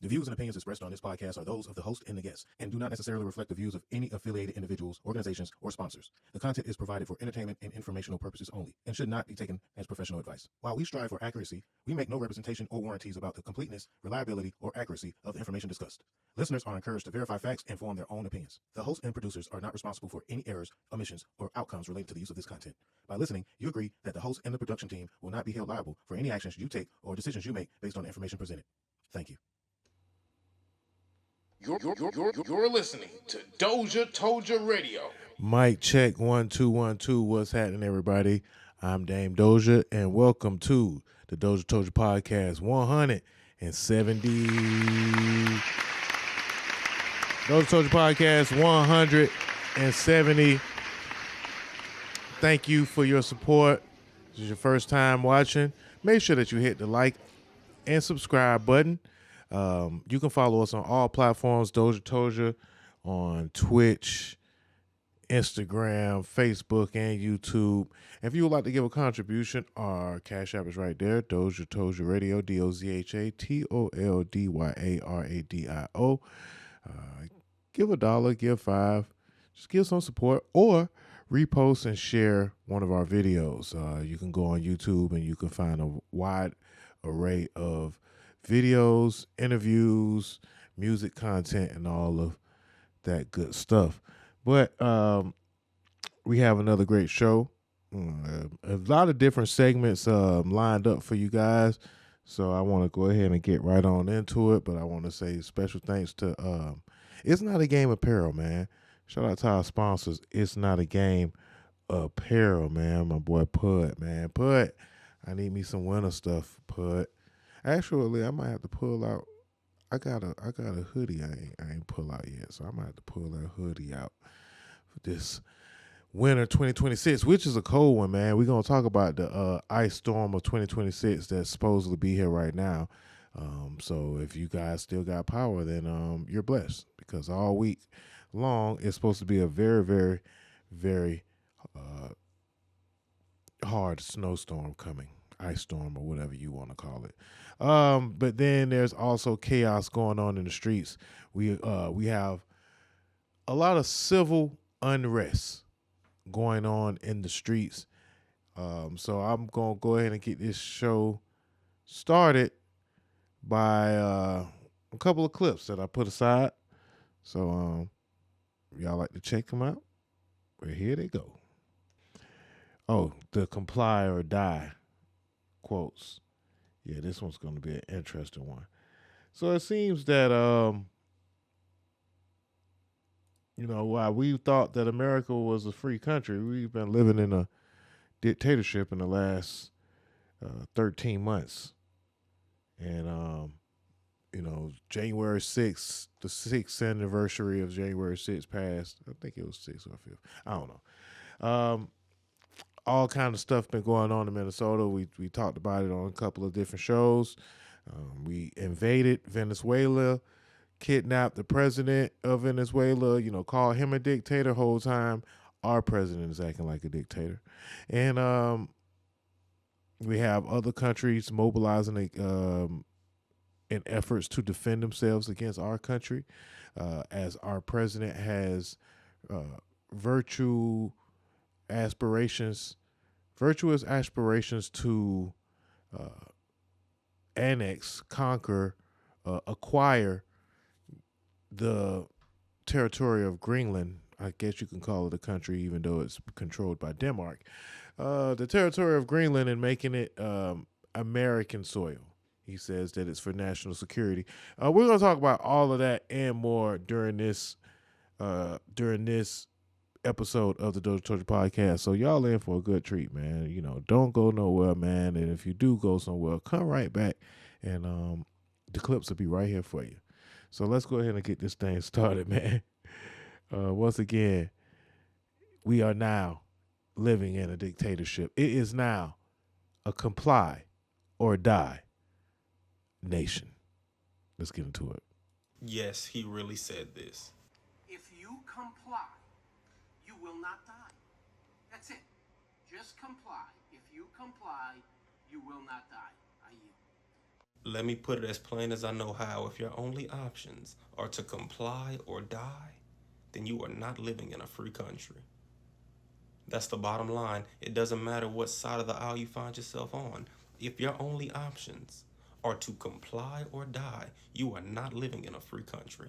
The views and opinions expressed on this podcast are those of the host and the guests, and do not necessarily reflect the views of any affiliated individuals, organizations, or sponsors. The content is provided for entertainment and informational purposes only, and should not be taken as professional advice. While we strive for accuracy, we make no representation or warranties about the completeness, reliability, or accuracy of the information discussed. Listeners are encouraged to verify facts and form their own opinions. The host and producers are not responsible for any errors, omissions, or outcomes related to the use of this content. By listening, you agree that the host and the production team will not be held liable for any actions you take or decisions you make based on the information presented. Thank you. You're listening to DozhaToldya Radio. Mic check 1 2 1 2. What's happening, everybody? I'm Dame Dozha, and welcome to the DozhaToldya Podcast 170. DozhaToldya Podcast 170. Thank you for your support. If this is your first time watching, make sure that you hit the like and subscribe button. You can follow us on all platforms, DozhaToldya, on Twitch, Instagram, Facebook, and YouTube. If you would like to give a contribution, our Cash App is right there, DozhaToldya Radio, DozhaToldya Radio. Give $1, give $5, just give some support, or repost and share one of our videos. You can go on YouTube and you can find a wide array of videos, interviews, music content, and all of that good stuff. But we have another great show. A lot of different segments lined up for you guys. So I want to go ahead and get right on into it. But I want to say special thanks to It's Not a Game Apparel, man. Shout out to our sponsors. It's Not a Game Apparel, man. My boy Pud, man. Pud, I need me some winter stuff, Pud. Actually, I might have to pull out. I got a hoodie I ain't pull out yet, so I might have to pull that hoodie out for this winter 2026, which is a cold one, man. We're gonna talk about the ice storm of 2026 that's supposedly be here right now. So if you guys still got power, then you're blessed, because all week long it's supposed to be a very, very, very hard snowstorm coming. Ice storm, or whatever you want to call it. But then there's also chaos going on in the streets. We have a lot of civil unrest going on in the streets. So I'm gonna go ahead and get this show started by a couple of clips that I put aside. So y'all like to check them out? Well, here they go. Oh, the comply or die quotes. Yeah, this one's going to be an interesting one. So it seems that, while we thought that America was a free country, we've been living in a dictatorship in the last 13 months. And, January 6th, the 6th anniversary of January 6th passed. I think it was 6th or 5th. I don't know. All kind of stuff been going on in Minnesota. We talked about it on a couple of different shows. We invaded Venezuela, kidnapped the president of Venezuela, called him a dictator. Whole time our president is acting like a dictator. And we have other countries mobilizing in efforts to defend themselves against our country, as our president has virtuous aspirations to annex, conquer, acquire the territory of Greenland. I guess you can call it a country, even though it's controlled by Denmark. The territory of Greenland, and making it American soil. He says that it's for national security. We're going to talk about all of that and more during this episode of the DozhaToldya Podcast. So y'all in for a good treat, man. Don't go nowhere, man. And if you do go somewhere, come right back, and the clips will be right here for you. So let's go ahead and get this thing started, man. Once again, we are now living in a dictatorship. It is now a comply or die nation. Let's get into it. Yes, he really said this. If you comply, you will not die. That's it. Just comply. If you comply, you will not die. I yield. Let me put it as plain as I know how. If your only options are to comply or die, then you are not living in a free country. That's the bottom line. It doesn't matter what side of the aisle you find yourself on. If your only options are to comply or die, you are not living in a free country.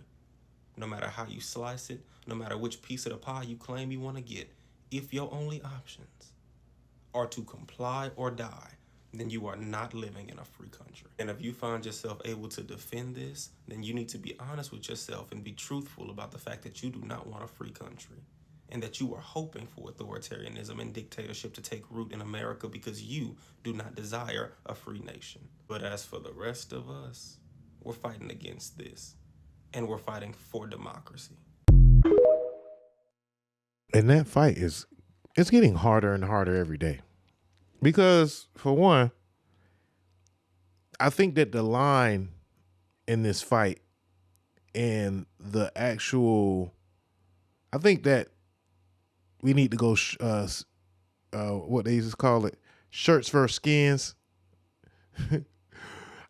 No matter how you slice it, no matter which piece of the pie you claim you want to get, if your only options are to comply or die, then you are not living in a free country. And if you find yourself able to defend this, then you need to be honest with yourself and be truthful about the fact that you do not want a free country, and that you are hoping for authoritarianism and dictatorship to take root in America because you do not desire a free nation. But as for the rest of us, we're fighting against this, and we're fighting for democracy. And that fight it's getting harder and harder every day. Because for one, I think that the line in this fight and the actual, I think that we need to go, what they used to call it, shirts versus skins.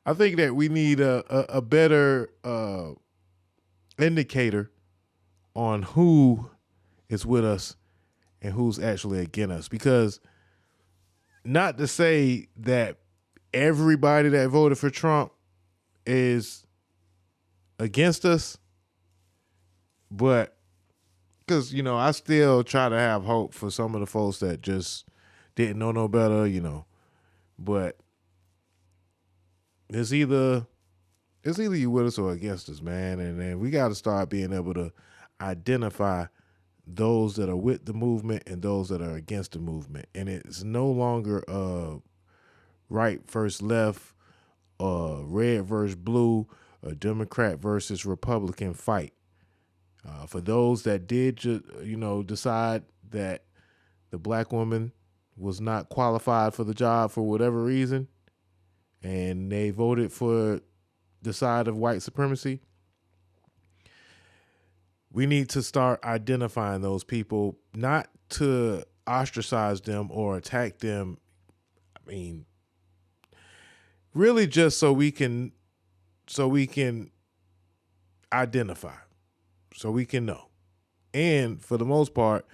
I think that we need a better indicator on who is with us and who's actually against us. Because not to say that everybody that voted for Trump is against us, but because, I still try to have hope for some of the folks that just didn't know no better, but it's either you with us or against us, man. And we got to start being able to identify those that are with the movement and those that are against the movement. And it's no longer right versus left, red versus blue, a Democrat versus Republican fight. For those that did, decide that the black woman was not qualified for the job for whatever reason, and they voted for the side of white supremacy, we need to start identifying those people, not to ostracize them or attack them. I mean, really just so we can identify, so we can know. And for the most part,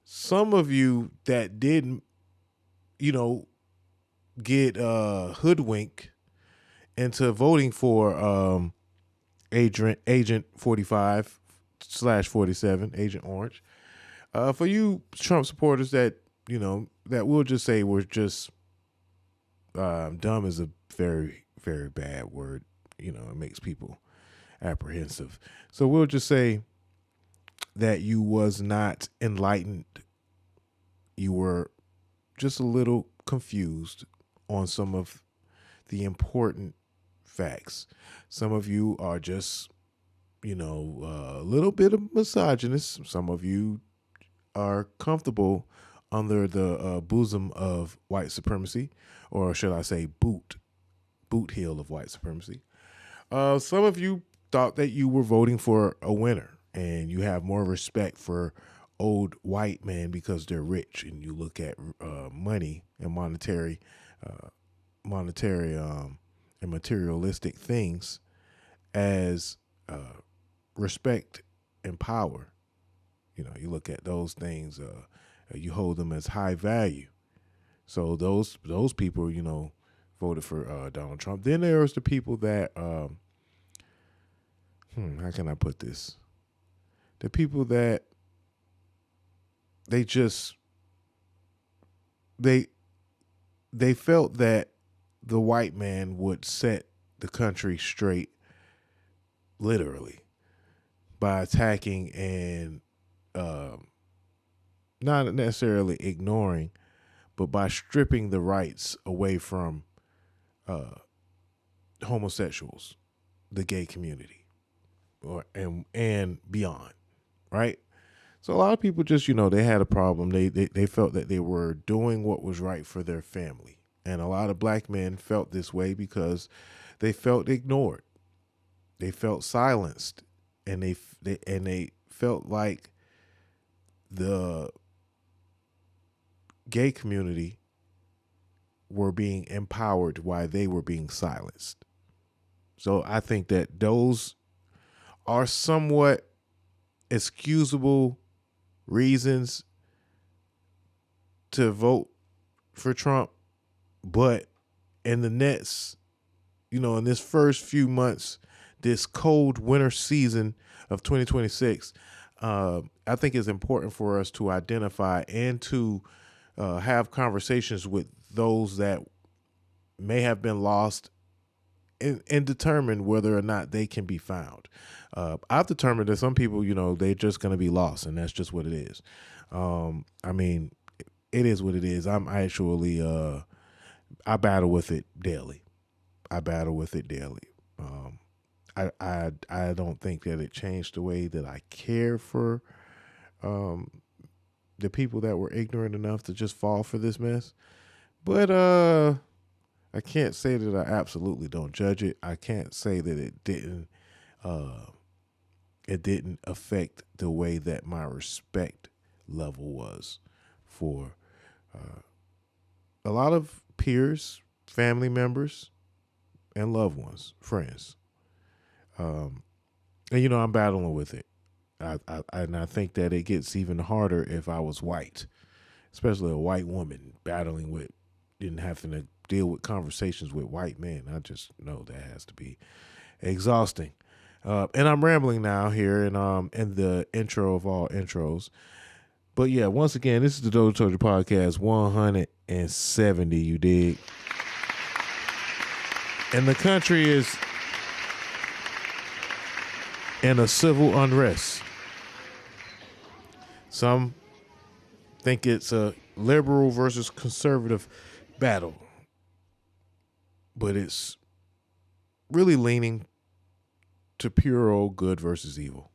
some of you that didn't, get hoodwinked into voting for Agent 45/47, Agent Orange. For you Trump supporters that, that we'll just say were just dumb is a very, very bad word. It makes people apprehensive. So we'll just say that you was not enlightened. You were just a little confused on some of the important facts. Some of you are just, a little bit of misogynist. Some of you are comfortable under the bosom of white supremacy, or should I say boot heel of white supremacy. Some of you thought that you were voting for a winner, and you have more respect for old white men because they're rich, and you look at money and monetary and materialistic things as respect and power. You look at those things, you hold them as high value. So those people, voted for Donald Trump. Then there's the people that, how can I put this? The people that they felt that the white man would set the country straight, literally, by attacking and not necessarily ignoring, but by stripping the rights away from homosexuals, the gay community, and beyond, right? So a lot of people just, they had a problem. They felt that they were doing what was right for their family. And a lot of black men felt this way because they felt ignored. They felt silenced, and they felt like the gay community were being empowered while they were being silenced. So I think that those are somewhat excusable reasons to vote for Trump. But in the next, in this first few months, this cold winter season of 2026, I think it's important for us to identify and to have conversations with those that may have been lost and determine whether or not they can be found. I've determined that some people, they're just going to be lost, and that's just what it is. I mean, it is what it is. I'm actually, I battle with it daily. I don't think that it changed the way that I care for the people that were ignorant enough to just fall for this mess. But I can't say that I absolutely don't judge it. I can't say that it didn't affect the way that my respect level was for a lot of peers, family members, and loved ones, friends. And I'm battling with it. I think that it gets even harder if I was white, especially a white woman battling with, and having to deal with conversations with white men. I just know that has to be exhausting. And I'm rambling now here in the intro of all intros. But yeah, once again, this is the DozhaToldya Podcast 170, you dig? And the country is in a civil unrest. Some think it's a liberal versus conservative battle, but it's really leaning to pure old good versus evil.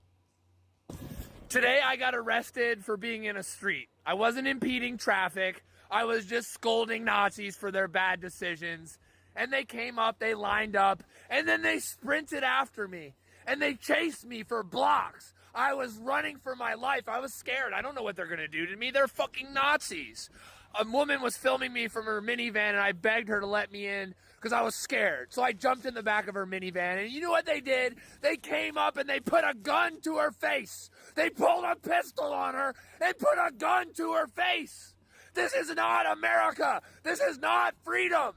Today I got arrested for being in a street. I wasn't impeding traffic. I was just scolding Nazis for their bad decisions. And they came up, they lined up, and then they sprinted after me. And they chased me for blocks. I was running for my life. I was scared. I don't know what they're going to do to me. They're fucking Nazis. A woman was filming me from her minivan, and I begged her to let me in because I was scared. So I jumped in the back of her minivan, and you know what they did? They came up and they put a gun to her face. They pulled a pistol on her and put a gun to her face. This is not America. This is not freedom.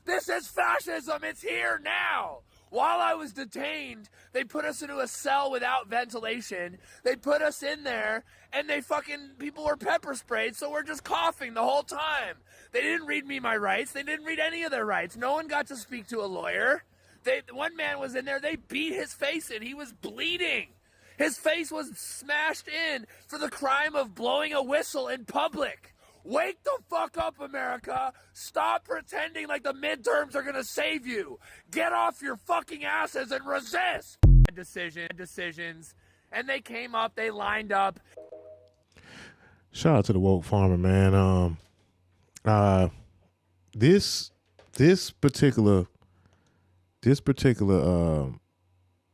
This is fascism. It's here now. While I was detained, they put us into a cell without ventilation. They put us in there, and people were pepper sprayed, so we're just coughing the whole time. They didn't read me my rights. They didn't read any of their rights. No one got to speak to a lawyer. One man was in there. They beat his face in. He was bleeding. His face was smashed in for the crime of blowing a whistle in public. Wake the fuck up, America. Stop pretending like the midterms are going to save you. Get off your fucking asses and resist. Decisions. And they came up, they lined up. Shout out to the woke farmer, man. This particular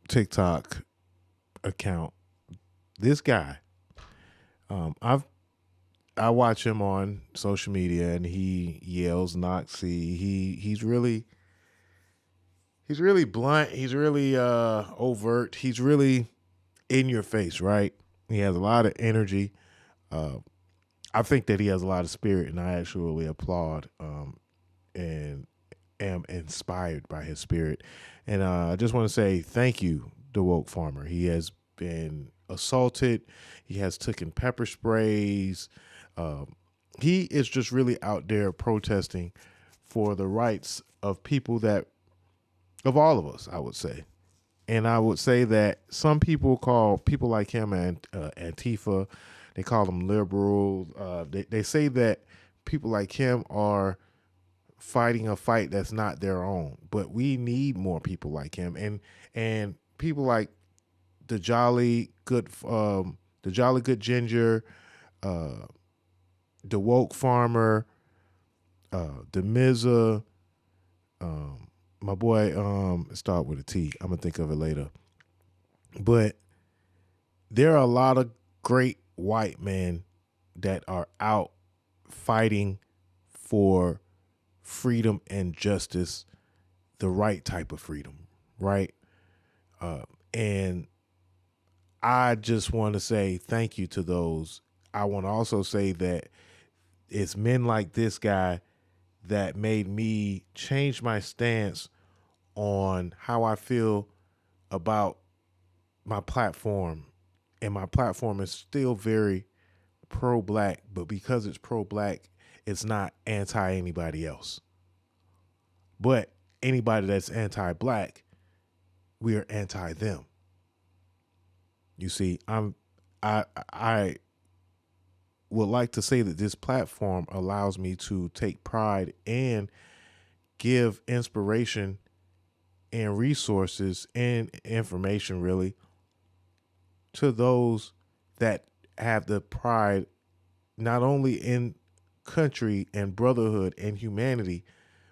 TikTok account, this guy, I watch him on social media, and he yells Nazi. He's really blunt. He's really overt. He's really in your face, right? He has a lot of energy. I think that he has a lot of spirit, and I actually applaud and am inspired by his spirit. And I just want to say thank you, the woke farmer. He has been assaulted. He has taken pepper sprays. He is just really out there protesting for the rights of people of all of us, I would say. And I would say that some people call people like him Antifa. They call them liberal. They say that people like him are fighting a fight that's not their own. But we need more people like him, and people like the Jolly Good Ginger, the woke farmer, the Mizza, my boy, start with a T. I'm gonna think of it later. But there are a lot of great white men that are out fighting for freedom and justice, the right type of freedom, right? And I just want to say thank you to those. I want to also say that it's men like this guy that made me change my stance on how I feel about my platform. And my platform is still very pro-black, but because it's pro-black, it's not anti anybody else. But anybody that's anti-black, we are anti them. You see, I would like to say that this platform allows me to take pride and give inspiration and resources and information really to those that have the pride not only in country and brotherhood and humanity,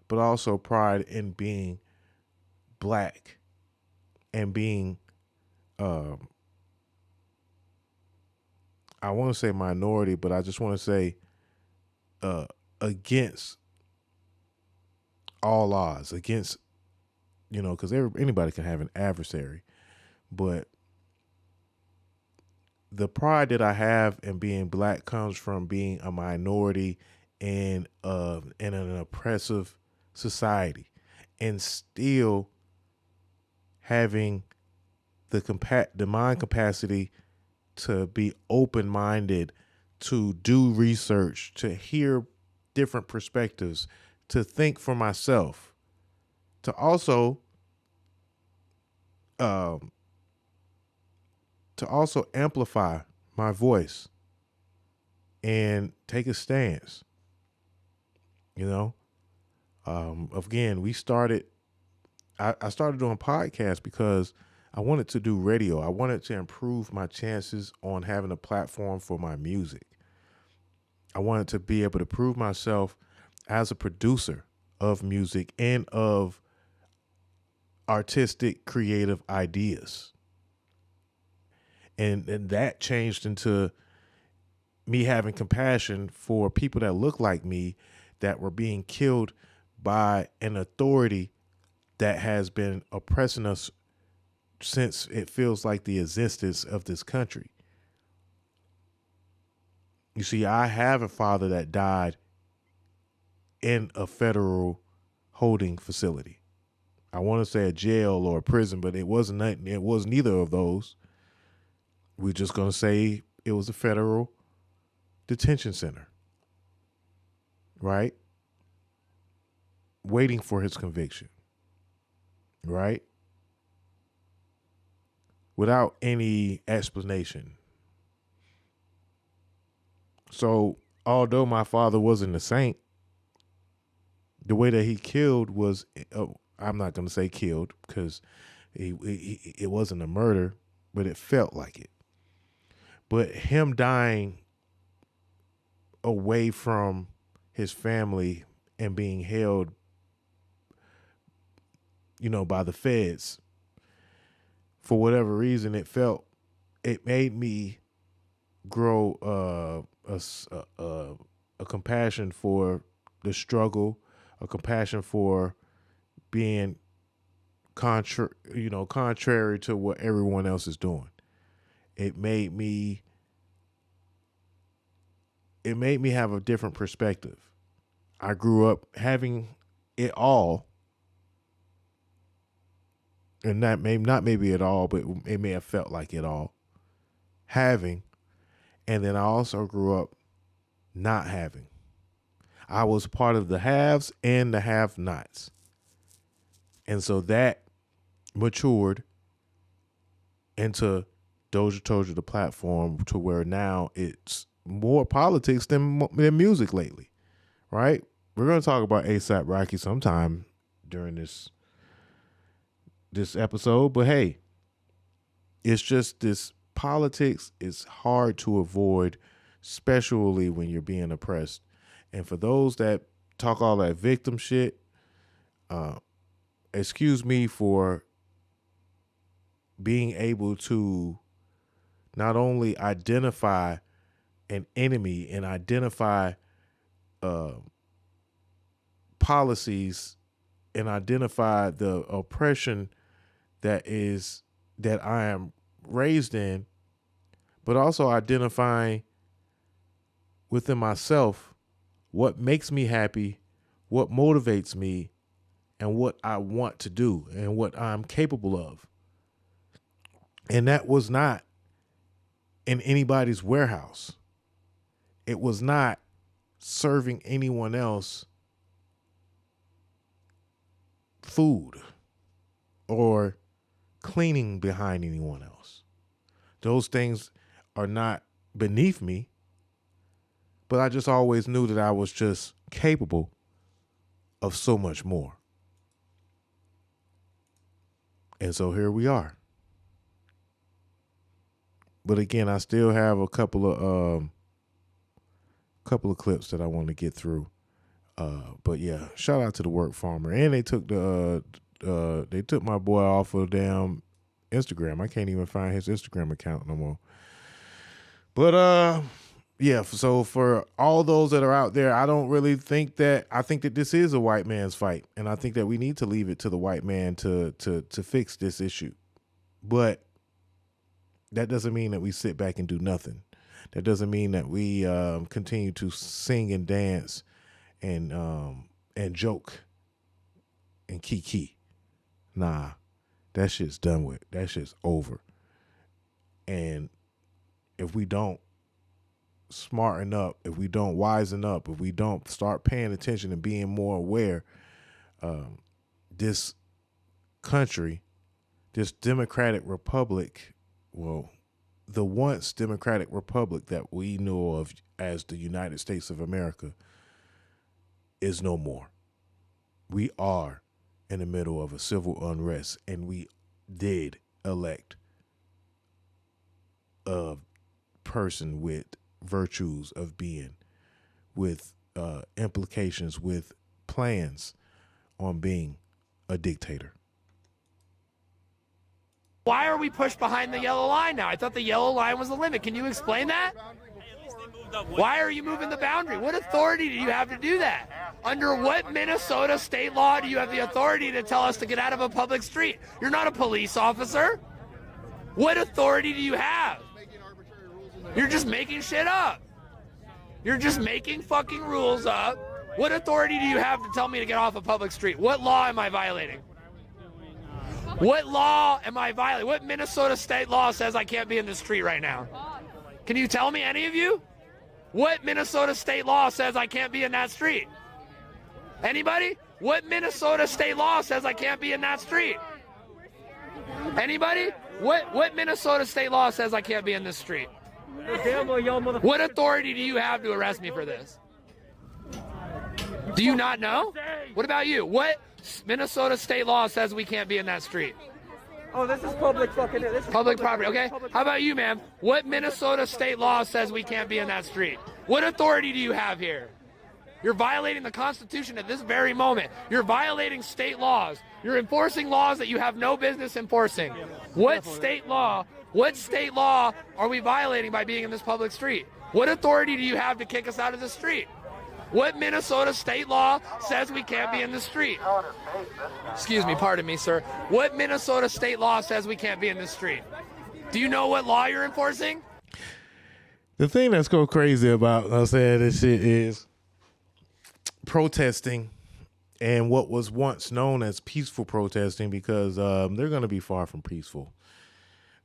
but also pride in being black and being I want to say minority, but I just want to say against all odds, against, because anybody can have an adversary, but the pride that I have in being black comes from being a minority in an oppressive society, and still having the mind capacity to be open-minded, to do research, to hear different perspectives, to think for myself, to also amplify my voice and take a stance. Again, I started doing podcasts because I wanted to do radio. I wanted to improve my chances on having a platform for my music. I wanted to be able to prove myself as a producer of music and of artistic, creative ideas. And that changed into me having compassion for people that look like me that were being killed by an authority that has been oppressing us since it feels like the existence of this country. You see, I have a father that died in a federal holding facility. I want to say a jail or a prison, but it was neither of those. We're just going to say it was a federal detention center, right? Waiting for his conviction, right? Without any explanation. So, although my father wasn't a saint, the way that he killed was, I'm not going to say killed because it wasn't a murder, but it felt like it. But him dying away from his family and being held, by the feds, for whatever reason, it made me grow a compassion for the struggle, a compassion for being contrary to what everyone else is doing. It made me have a different perspective. I grew up having it all, and not maybe at all, but it may have felt like it all. Having, and then I also grew up not having. I was part of the haves and the have-nots. And so that matured into DozhaToldya, the platform, to where now it's more politics than music lately, right? We're going to talk about A$AP Rocky sometime during this episode, but hey, it's just this politics is hard to avoid, especially when you're being oppressed. And for those that talk all that victim shit, excuse me for being able to not only identify an enemy and identify policies and identify the oppression that I am raised in, but also identifying within myself what makes me happy, what motivates me, and what I want to do and what I'm capable of. And that was not in anybody's warehouse. It was not serving anyone else food or cleaning behind anyone else. Those things are not beneath me, but I just always knew that I was just capable of so much more. And so here we are. But again, I still have a couple of clips that I want to get through. But yeah, shout out to the work farmer. And they took my boy off of damn Instagram. I can't even find his Instagram account no more. But yeah, so for all those that are out there, I don't really think that, I think that this is a white man's fight. And I think that we need to leave it to the white man to fix this issue. But that doesn't mean that we sit back and do nothing. That doesn't mean that we continue to sing and dance and joke and kiki. Nah, that shit's done with. That shit's over. And if we don't smarten up, if we don't wisen up, if we don't start paying attention and being more aware, this country, this democratic republic, well, the once democratic republic that we know of as the United States of America is no more. We are in the middle of a civil unrest, and we did elect a person with virtues of being, with implications, with plans on being a dictator. Why are we pushed behind the yellow line now? I thought the yellow line was the limit. Can you explain that? Why are you moving the boundary? What authority do you have to do that? Under what Minnesota state law do you have the authority to tell us to get out of a public street? You're not a police officer. What authority do you have? You're just making shit up. You're just making fucking rules up. What authority do you have to tell me to get off a public street? What law am I violating? What law am I violating? What Minnesota state law says I can't be in the street right now? Can you tell me, any of you? What Minnesota state law says I can't be in that street? Anybody? What Minnesota state law says I can't be in that street? Anybody? What Minnesota state law says I can't be in this street? What authority do you have to arrest me for this? Do you not know? What about you? What Minnesota state law says we can't be in that street? Oh, this is public fucking... This is public property, okay? How about you, ma'am? What Minnesota state law says we can't be in that street? What authority do you have here? You're violating the Constitution at this very moment. You're violating state laws. You're enforcing laws that you have no business enforcing. What state law are we violating by being in this public street? What authority do you have to kick us out of the street? What Minnesota state law says we can't be in the street? Excuse me, pardon me, sir. What Minnesota state law says we can't be in the street? Do you know what law you're enforcing? The thing that's go crazy about this shit is protesting and what was once known as peaceful protesting, because they're going to be far from peaceful.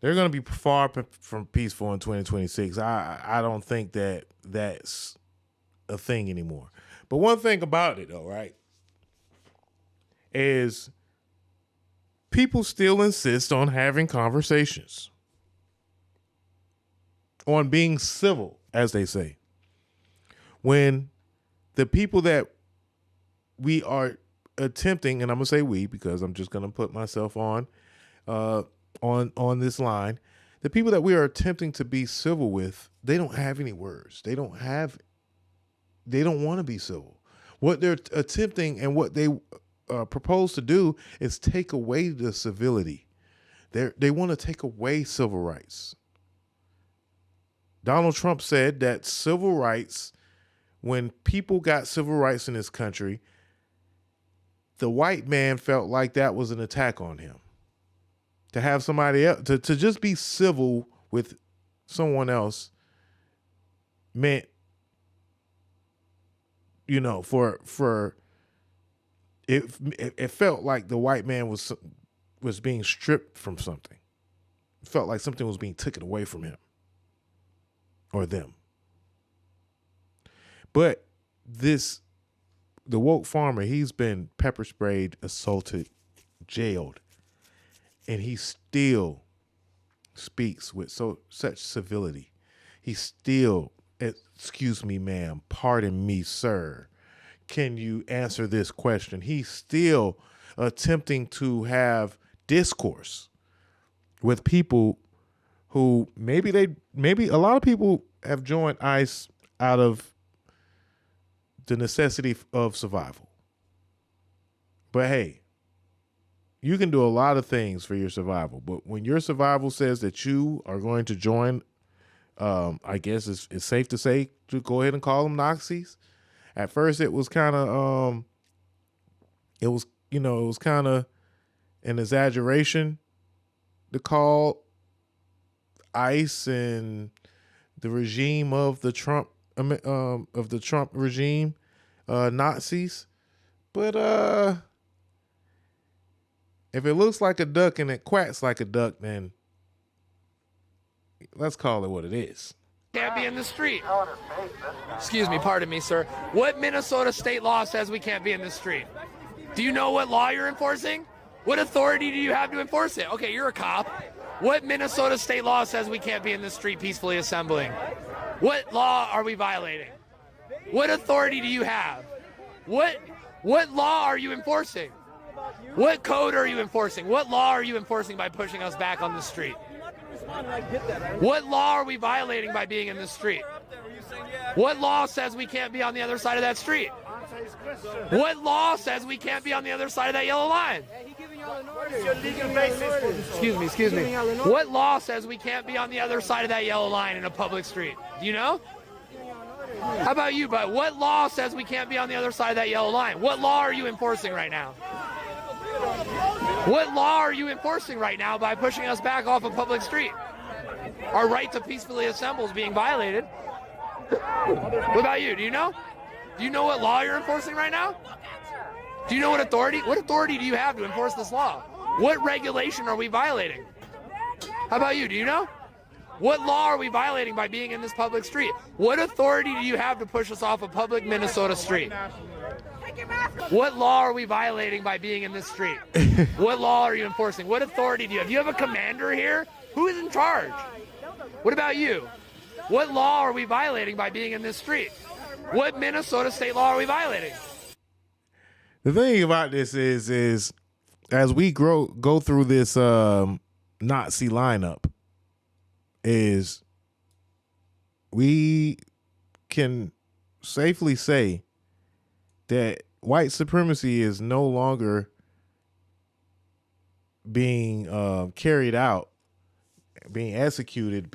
They're going to be far from peaceful in 2026. I don't think that that's a thing anymore. But one thing about it, though, right, is people still insist on having conversations, on being civil, as they say. When the people that we are attempting, and I'm gonna say we because I'm just gonna put myself on this line, the people that we are attempting to be civil with, they don't have any words. They don't want to be civil. What they're attempting and what they propose to do is take away the civility. They want to take away civil rights. Donald Trump said that civil rights, when people got civil rights in this country, the white man felt like that was an attack on him. to have somebody else, to just be civil with someone else meant, you know, for it felt like the white man was being stripped from something. It felt like something was being taken away from him or them. But the woke farmer, he's been pepper sprayed, assaulted, jailed, and he still speaks with such civility. He still, excuse me, ma'am, pardon me, sir, can you answer this question? He's still attempting to have discourse with people who maybe a lot of people have joined ICE out of the necessity of survival. But hey, you can do a lot of things for your survival. But when your survival says that you are going to join, I guess it's safe to say to go ahead and call them Nazis. At first, it was kind of, it was kind of an exaggeration to call ICE and the regime of the Trump regime Nazis. But if it looks like a duck and it quacks like a duck, then let's call it what it is. Can't be in the street. Excuse me, pardon me, sir. What Minnesota state law says we can't be in the street? Do you know what law you're enforcing? What authority do you have to enforce it? Okay, you're a cop. What Minnesota state law says we can't be in the street peacefully assembling? What law are we violating? What authority do you have? What law are you enforcing? What code are you enforcing? What law are you enforcing by pushing us back on the street? What law are we violating by being in the street? What law says we can't be on the other side of that street? What law says we can't be on the other side of that yellow line? Excuse me. What law says we can't be on the other side of that yellow line in a public street? Do you know? How about you, bud? What law says we can't be on the other side of that yellow line? What law are you enforcing right now? What law are you enforcing right now by pushing us back off a public street? Our right to peacefully assemble is being violated. What about you? Do you know? Do you know what law you're enforcing right now? Do you know what authority do you have to enforce this law? What regulation are we violating? How about you? Do you know? What law are we violating by being in this public street? What authority do you have to push us off a public Minnesota street? What law are we violating by being in this street? What law are you enforcing? What authority do you have? Do you have a commander here? Who is in charge? What about you? What law are we violating by being in this street? What Minnesota state law are we violating? The thing about this is as we go through this Nazi lineup, is we can safely say that white supremacy is no longer being carried out, being executed,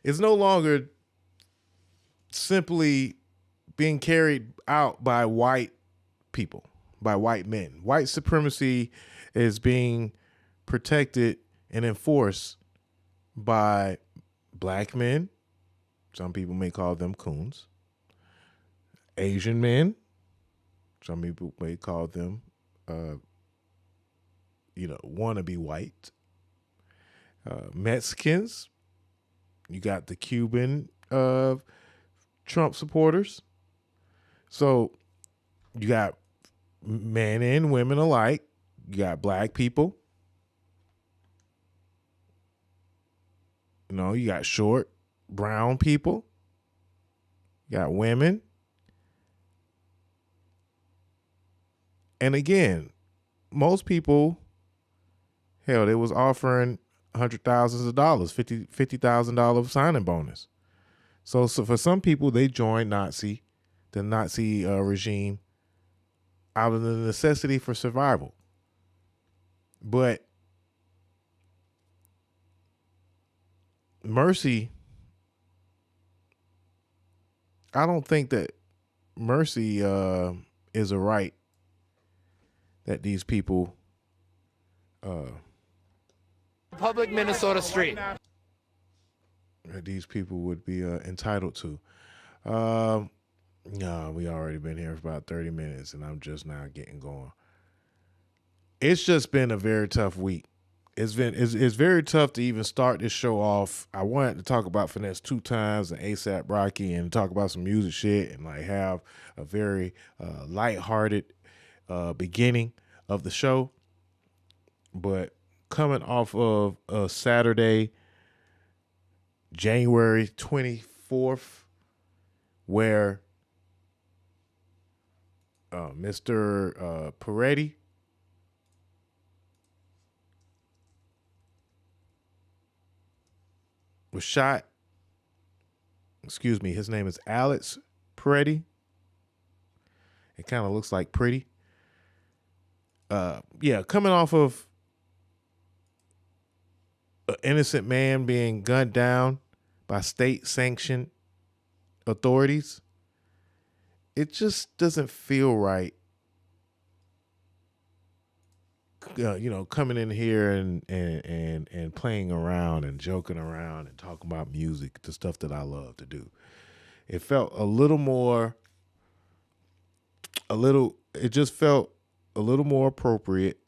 it's no longer simply being carried out by white people, by white men. White supremacy is being protected and enforced by black men. Some people may call them coons. Asian men. Some people may call them, wannabe white. Mexicans. You got the Cuban Trump supporters. So you got men and women alike. You got black people. You got short, brown people. You got women. And again, most people, hell, they was offering $100,000 of dollars, $50,000 signing bonus. So for some people, they joined the Nazi regime out of the necessity for survival. But mercy, I don't think that mercy is a right that these people Public Minnesota street. these people would be entitled to. No, we already been here for about 30 minutes, and I'm just now getting going. It's just been a very tough week. It's very tough to even start this show off. I wanted to talk about Finesse 2 Times and ASAP Rocky and talk about some music shit and like have a very lighthearted beginning of the show. But coming off of a Saturday, January 24th, where Mr. Peretti was shot. Excuse me, his name is Alex Peretti. It kind of looks like pretty. Coming off of an innocent man being gunned down by state-sanctioned authorities, it just doesn't feel right. Coming in here and playing around and joking around and talking about music, the stuff that I love to do. It felt it just felt a little more appropriate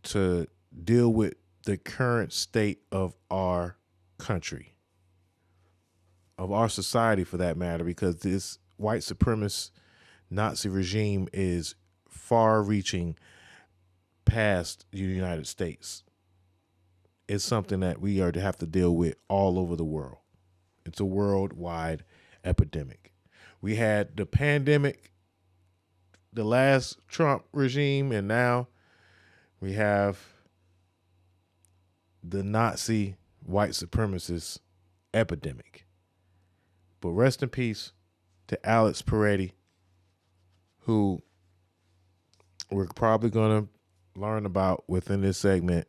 to deal with the current state of our country, of our society for that matter, because this white supremacist Nazi regime is far reaching past the United States. It's something that we are to have to deal with all over the world. It's a worldwide epidemic. We had the pandemic, the last Trump regime, and now we have the Nazi white supremacist epidemic. But rest in peace to Alex Peretti, who we're probably going to learn about within this segment,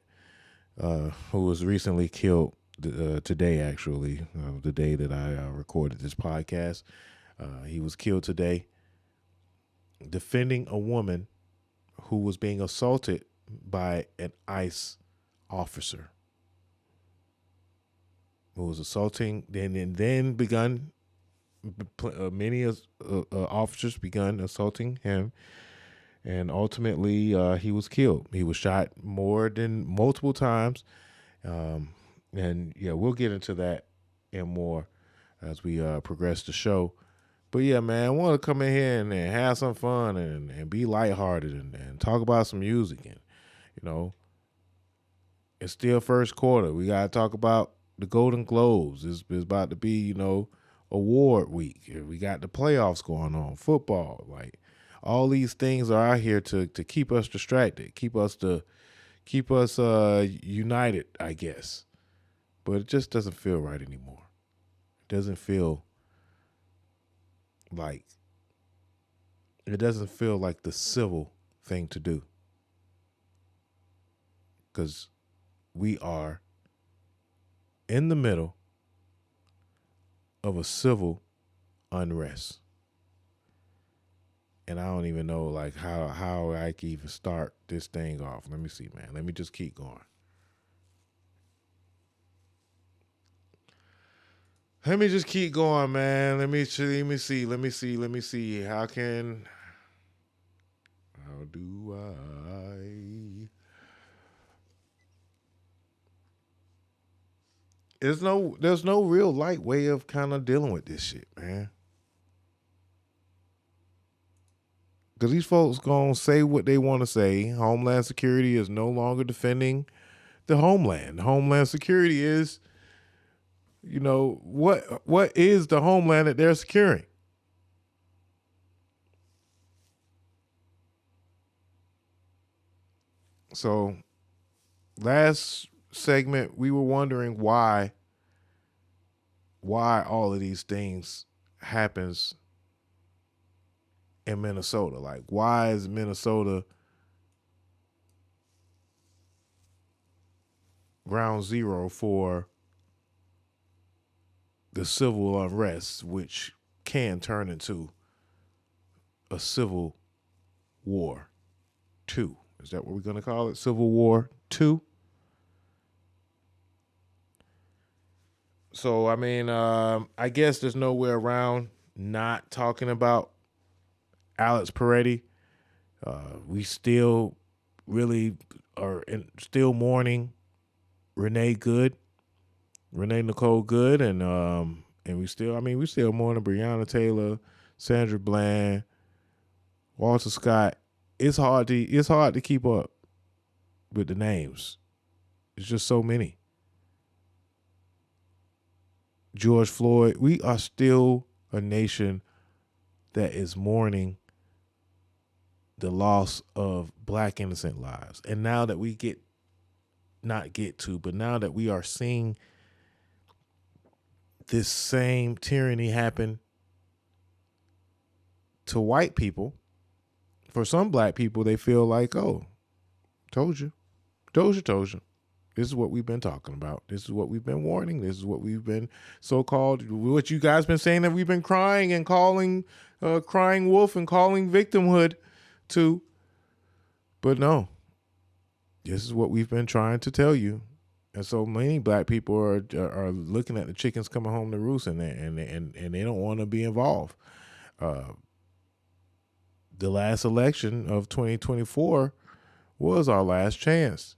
who was recently killed today, actually, the day that I recorded this podcast. He was killed today defending a woman who was being assaulted by an ICE officer, who was assaulting, and then many officers begun assaulting him, and ultimately he was killed. He was shot multiple times, and we'll get into that and more as we progress the show. But yeah, man, I want to come in here and have some fun and be lighthearted and talk about some music. And, it's still first quarter. We got to talk about the Golden Globes. It's about to be, award week. We got the playoffs going on, football. Like, all these things are out here to keep us distracted, keep us united, I guess. But it just doesn't feel right anymore. It doesn't feel like the civil thing to do, because we are in the middle of a civil unrest, and I don't even know how I can even start this thing off. Let me see, man. Let me just keep going. Let me just keep going, man. Let me see. How do I? There's no real light way of kind of dealing with this shit, man. Because these folks going to say what they want to say. Homeland Security is no longer defending the homeland. Homeland Security is, what is the homeland that they're securing? So last segment, we were wondering why all of these things happens in Minnesota. Like, why is Minnesota ground zero for the civil unrest, which can turn into a civil war too, Is that what we're going to call it? Civil War 2. So, I mean, I guess there's nowhere around not talking about Alex Peretti. We still really are still mourning Renee Nicole Good, and we still mourning Breonna Taylor, Sandra Bland, Walter Scott. It's hard to keep up with the names. It's just so many. George Floyd. We are still a nation that is mourning the loss of black innocent lives. And now that now that we are seeing this same tyranny happen to white people, for some black people, they feel like, oh, told you. Told you. This is what we've been talking about. This is what we've been warning. This is what we've been so-called, what you guys been saying that we've been crying and calling, crying wolf and calling victimhood to. But no, this is what we've been trying to tell you. And so many black people are looking at the chickens coming home to roost, and they don't want to be involved. The last election of 2024 was our last chance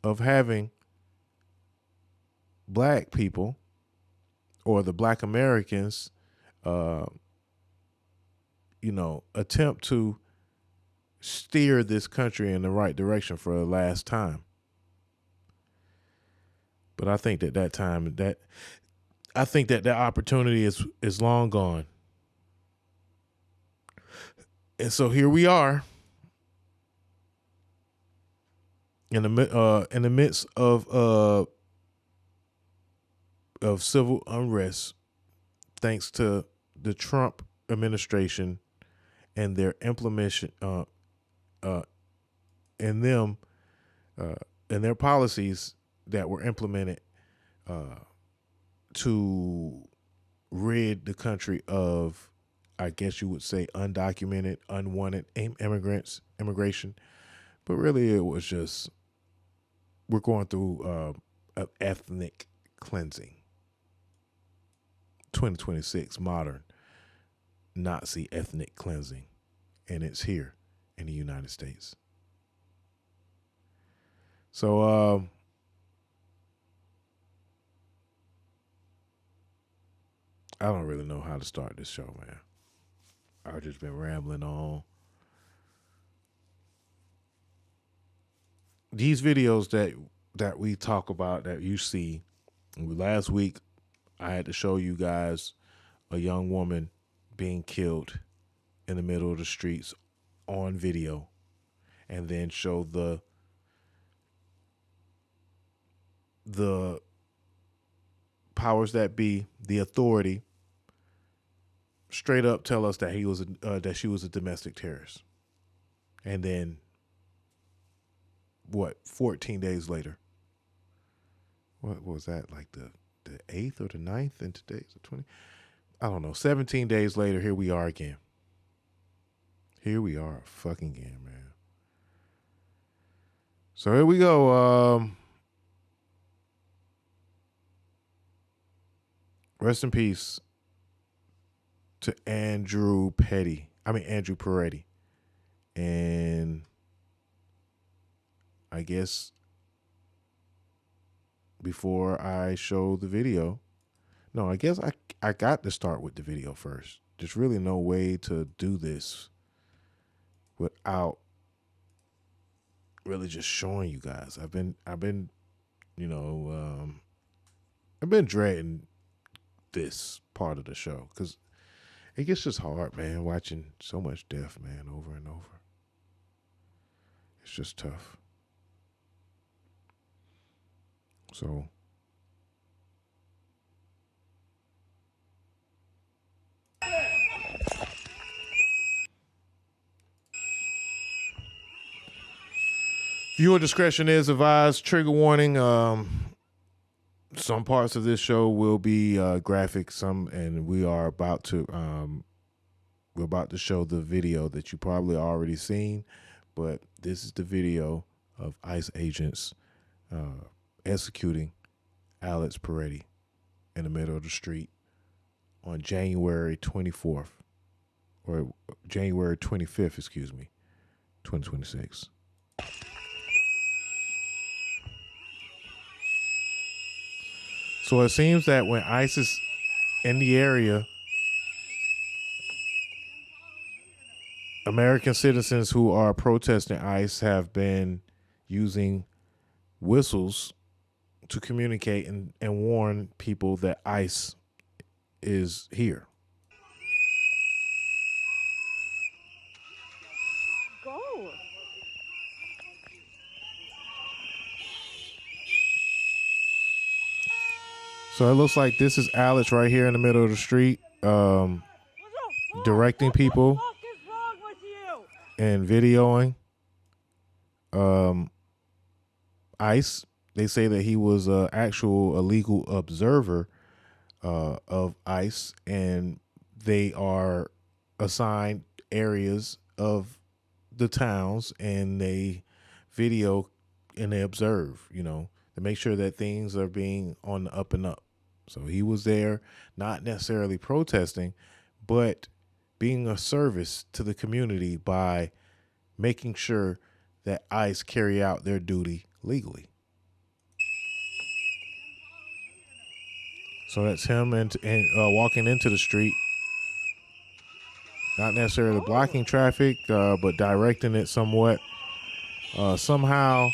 of having black people or the black Americans, attempt to steer this country in the right direction for the last time. But I think that opportunity is long gone. And so here we are in the midst of civil unrest, thanks to the Trump administration and their implementation and their policies that were implemented to rid the country of, I guess you would say, undocumented, unwanted immigration. But really it was just, we're going through an ethnic cleansing. 2026 modern Nazi ethnic cleansing. And it's here in the United States. So, I don't really know how to start this show, man. I've just been rambling on. These videos that we talk about, that you see, last week I had to show you guys a young woman being killed in the middle of the streets on video, and then show the powers that be, the authority, straight up tell us that she was a domestic terrorist. And then 14 days later, what was that, like the 8th or the 9th, and today's the 20th? I don't know. 17 days later, here we are again. Here we are fucking again, man. So here we go. Rest in peace to Andrew Peretti. And I guess before I show the video, no, I guess I got to start with the video first. There's really no way to do this without really just showing you guys. I've been dreading this part of the show because it gets just hard, man, watching so much death, man, over and over. It's just tough. So viewer discretion is advised. Trigger warning. Some parts of this show will be graphic. And we're about to show the video that you probably already seen, but this is the video of ICE agents executing Alex Peretti in the middle of the street on January 24th, or January 25th, 2026. So it seems that when ICE is in the area, American citizens who are protesting ICE have been using whistles to communicate and warn people that ICE is here. Go. So it looks like this is Alex right here in the middle of the street, directing people What the fuck is wrong with you? and videoing ICE. They say that he was an actual illegal observer of ICE, and they are assigned areas of the towns, and they video and they observe, to make sure that things are being on the up and up. So he was there, not necessarily protesting, but being a service to the community by making sure that ICE carry out their duty legally. So that's him and walking into the street, not necessarily blocking traffic, but directing it somewhat. Somehow,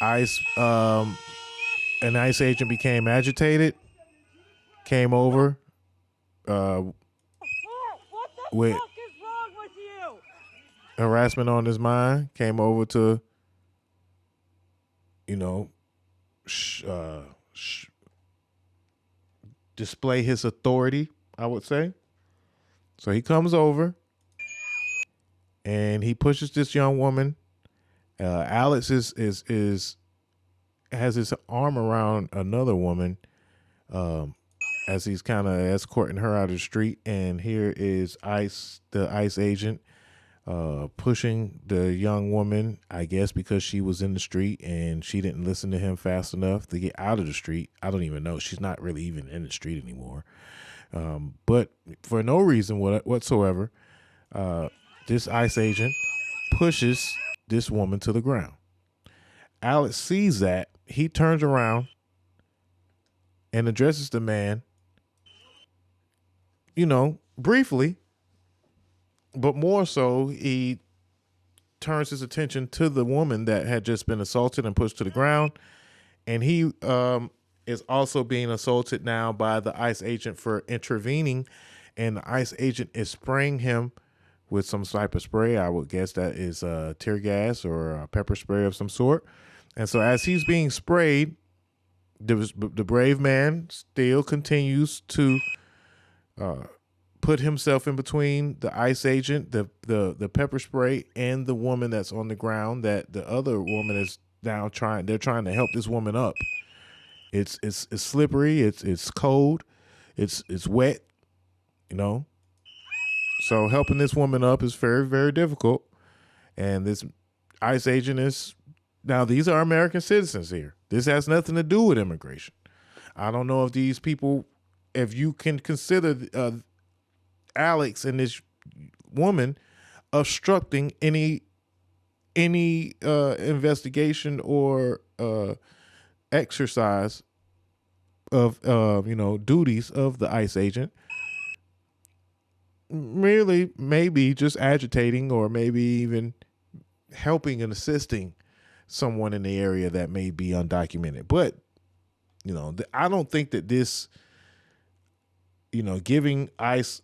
ICE, an ICE agent became agitated, came over What the with fuck is wrong with you? harassment on his mind, came over to, display his authority, I would say. So he comes over and he pushes this young woman. Alex has his arm around another woman as he's kind of escorting her out of the street. And here is the ICE agent, pushing the young woman, I guess because she was in the street and she didn't listen to him fast enough to get out of the street. I don't even know. She's not really even in the street anymore. But for no reason whatsoever, this ICE agent pushes this woman to the ground. Alex sees that. He turns around and addresses the man, briefly, but more so, he turns his attention to the woman that had just been assaulted and pushed to the ground. And he is also being assaulted now by the ICE agent for intervening. And the ICE agent is spraying him with some type of spray. I would guess that is tear gas or a pepper spray of some sort. And so as he's being sprayed, the brave man still continues to put himself in between the ICE agent, the pepper spray, and the woman that's on the ground. That the other woman is now they're trying to help this woman up. It's slippery. It's cold. It's wet. So helping this woman up is very, very difficult. And this ICE agent is now, these are American citizens here. This has nothing to do with immigration. I don't know if these people, if you can consider Alex and this woman obstructing any investigation or exercise of duties of the ICE agent. Merely maybe just agitating or maybe even helping and assisting someone in the area that may be undocumented. But, I don't think that this, giving ICE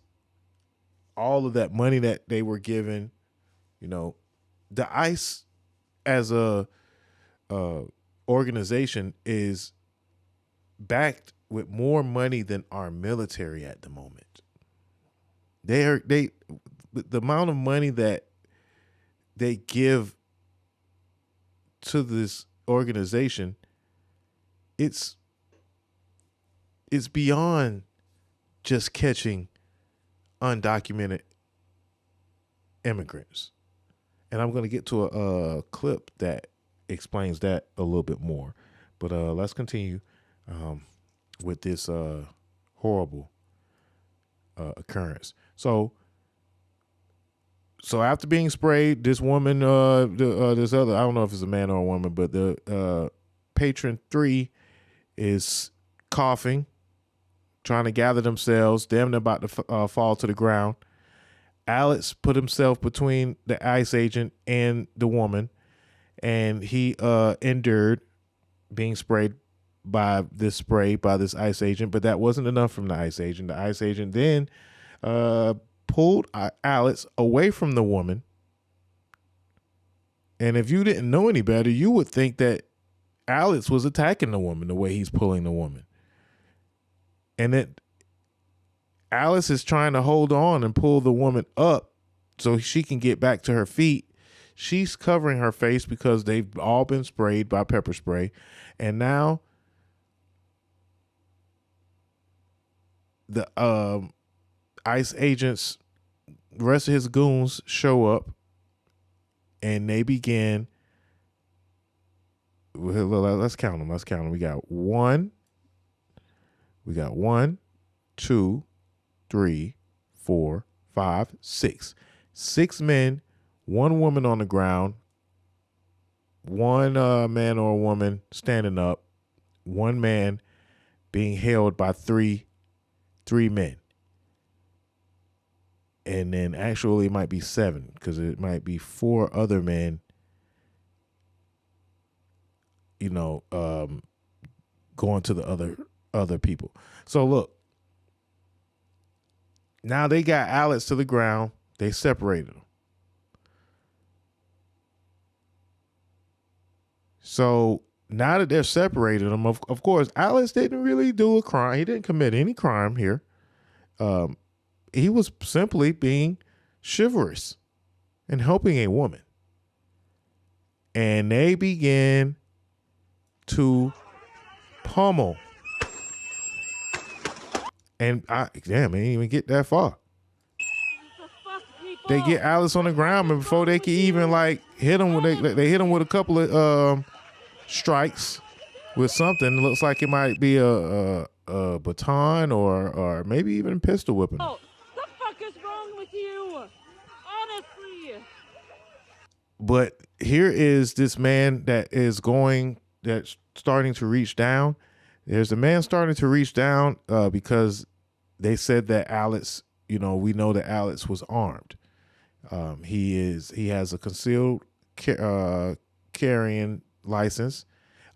all of that money that they were given, the ICE as a organization is backed with more money than our military at the moment. The amount of money that they give to this organization, it's beyond just catching undocumented immigrants. And I'm going to get to a clip that explains that a little bit more. But let's continue with this horrible occurrence. So after being sprayed, this woman, this other, I don't know if it's a man or a woman, but the patron 3 is coughing, trying to gather themselves, damn near about to fall to the ground. Alex put himself between the ICE agent and the woman, and he endured being sprayed by this ICE agent, but that wasn't enough from the ICE agent. The ICE agent then pulled Alex away from the woman. And if you didn't know any better, you would think that Alex was attacking the woman the way he's pulling the woman. And that Alice is trying to hold on and pull the woman up so she can get back to her feet. She's covering her face because they've all been sprayed by pepper spray. And now the ICE agents, the rest of his goons show up, and they begin. Let's count them. We got one, 2, 3, 4, 5, 6. 6 men, 1 woman on the ground, 1 man or woman standing up, 1 man being held by 3 men. And then actually it might be 7 because it might be 4 other men, going to the other people. So look, now they got Alex to the ground. They separated him. So now that they're separated him, of course, Alex didn't really do a crime. He didn't commit any crime here. He was simply being chivalrous and helping a woman. And they began to pummel. And I didn't even get that far. They get Alice on the ground, and before they can even hit him, they hit him with a couple of strikes with something. It looks like it might be a baton or maybe even pistol whipping. Oh, the fuck is wrong with you? Honestly. But here is this man that's starting to reach down. There's a man starting to reach down because they said that Alex, we know that Alex was armed. He has a concealed carrying license,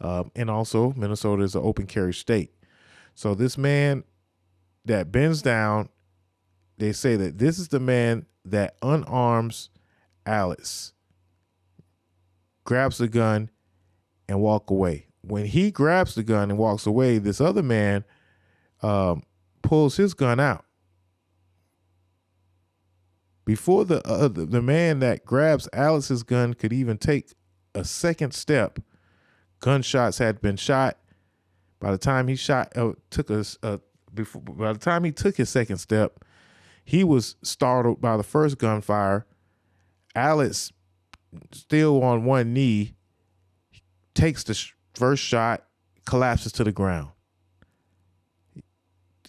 and also Minnesota is an open carry state. So this man that bends down, they say that this is the man that unarms Alex, grabs the gun, and walk away. When he grabs the gun and walks away, this other man pulls his gun out. Before the man that grabs Alex's gun could even take a second step, gunshots had been shot. By the time he took his second step, he was startled by the first gunfire. Alex, still on one knee, takes the first shot, collapses to the ground.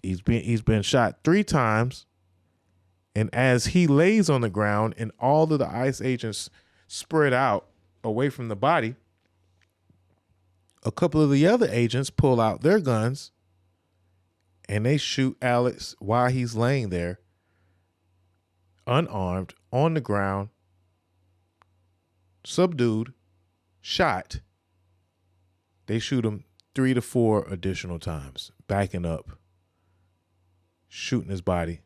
He's been shot 3 times. And as he lays on the ground and all of the ICE agents spread out away from the body, a couple of the other agents pull out their guns and they shoot Alex while he's laying there, unarmed, on the ground, subdued, shot. They shoot him 3 to 4 additional times, backing up, shooting his body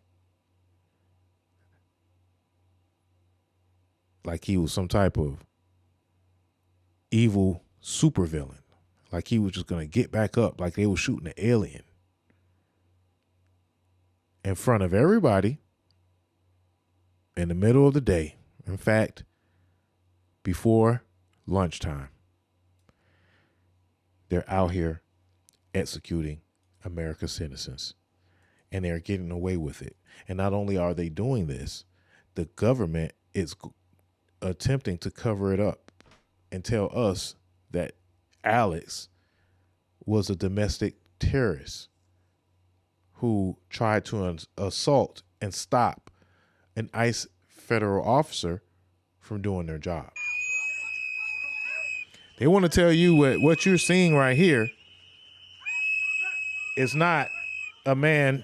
like he was some type of evil supervillain. Like he was just going to get back up, like they were shooting an alien. In front of everybody, in the middle of the day. In fact, before lunchtime. They're out here executing America's citizens. And they're getting away with it. And not only are they doing this, the government is attempting to cover it up and tell us that Alex was a domestic terrorist who tried to assault and stop an ICE federal officer from doing their job. They want to tell you what you're seeing right here is not a man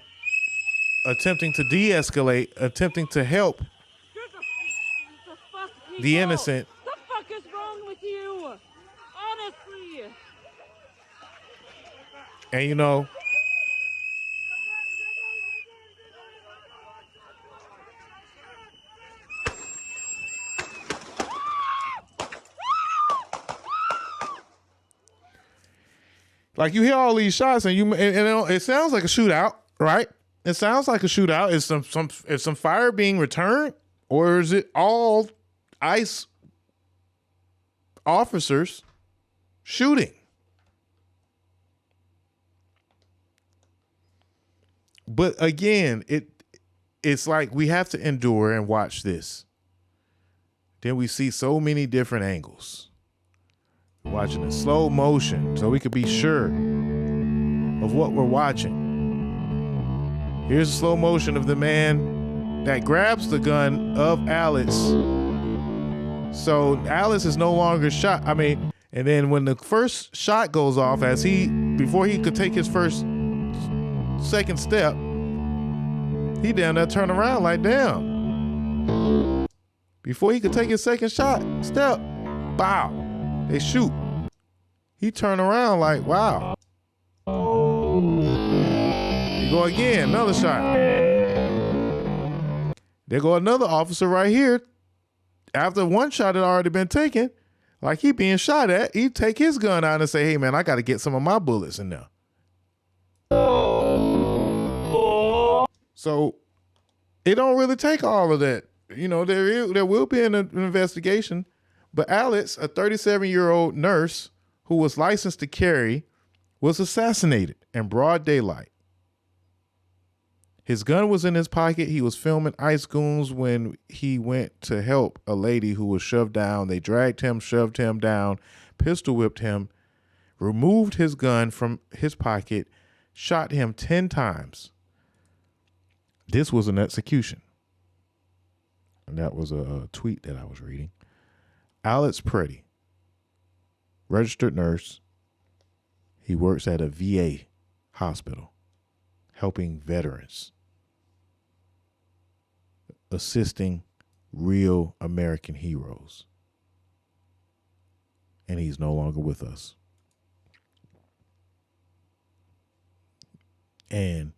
attempting to de-escalate, attempting to help the innocent. The fuck is wrong with you? Honestly. And you know, like you hear all these shots and it sounds like a shootout, right? It sounds like a shootout. Is some fire being returned, or is it all ICE officers shooting? But again, it's like we have to endure and watch this. Then we see so many different angles. We're watching in slow motion so we could be sure of what we're watching. Here's a slow motion of the man that grabs the gun of Alex. So Alex is no longer shot. I mean, and then when the first shot goes off, before he could take his second step, he down there turn around like, damn. Before he could take his second step, bow, they shoot. He turned around like, wow. You go again, another shot. There go another officer right here. After one shot had already been taken, like he being shot at, he take his gun out and say, hey man, I got to get some of my bullets in there. So it don't really take all of that. You know, there will be an investigation, but Alex, a 37-year-old nurse who was licensed to carry, was assassinated in broad daylight. His gun was in his pocket. He was filming ICE goons when he went to help a lady who was shoved down. They dragged him, shoved him down, pistol whipped him, removed his gun from his pocket, shot him 10 times. This was an execution. And that was a tweet that I was reading. Alex Pretty, registered nurse. He works at a VA hospital, helping veterans, assisting real American heroes. And he's no longer with us. And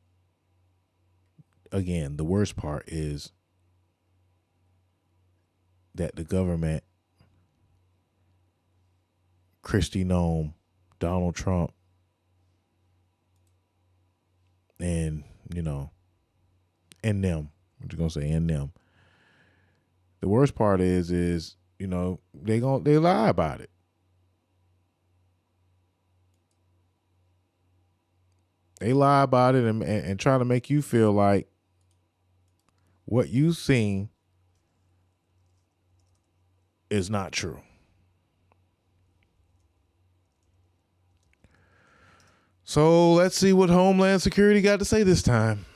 again, the worst part is that the government, Kristi Noem, Donald Trump, and, you know, and them, I'm just gonna say and them. The worst part is, you know, they lie about it. They lie about it and try to make you feel like what you've seen is not true. So let's see what Homeland Security got to say this time.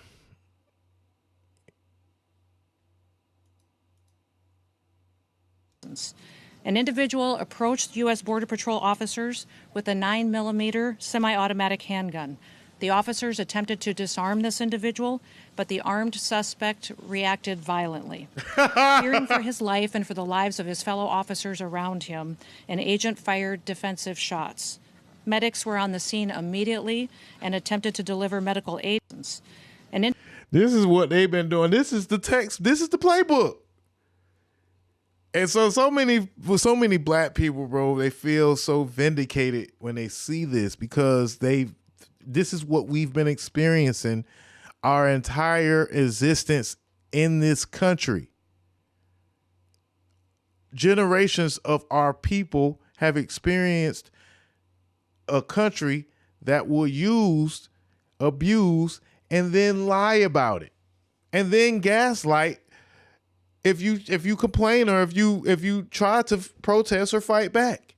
An individual approached U.S. Border Patrol officers with a 9mm semi-automatic handgun. The officers attempted to disarm this individual, but the armed suspect reacted violently. Fearing for his life and for the lives of his fellow officers around him, an agent fired defensive shots. Medics were on the scene immediately and attempted to deliver medical aid. This is what they've been doing. This is the text. This is the playbook. And so many black people, bro, they feel so vindicated when they see this because this is what we've been experiencing our entire existence in this country. Generations of our people have experienced a country that will use, abuse, and then lie about it, and then gaslight if you complain or if you try to protest or fight back.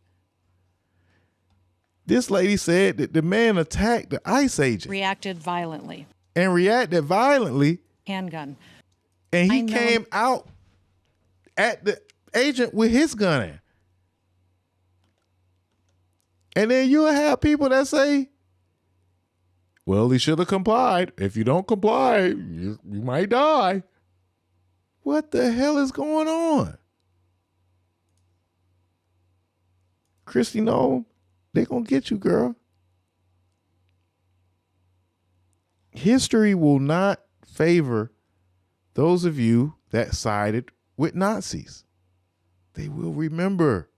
This lady said that the man attacked the ICE agent. Reacted violently. Handgun. And he came out at the agent with his gun in. And then you'll have people that say, well, he should have complied. If you don't comply, you might die. What the hell is going on? Christy, no, they're going to get you, girl. History will not favor those of you that sided with Nazis. They will remember.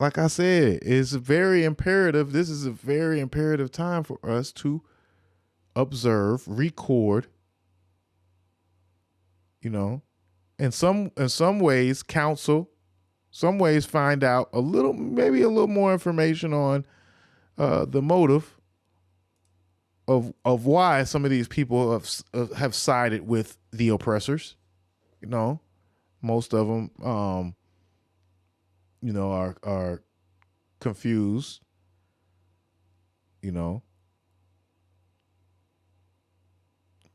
Like I said, it's very imperative. This is a very imperative time for us to observe, record, in some ways counsel, some ways find out maybe a little more information on the motive of why some of these people have sided with the oppressors. Most of them, are confused.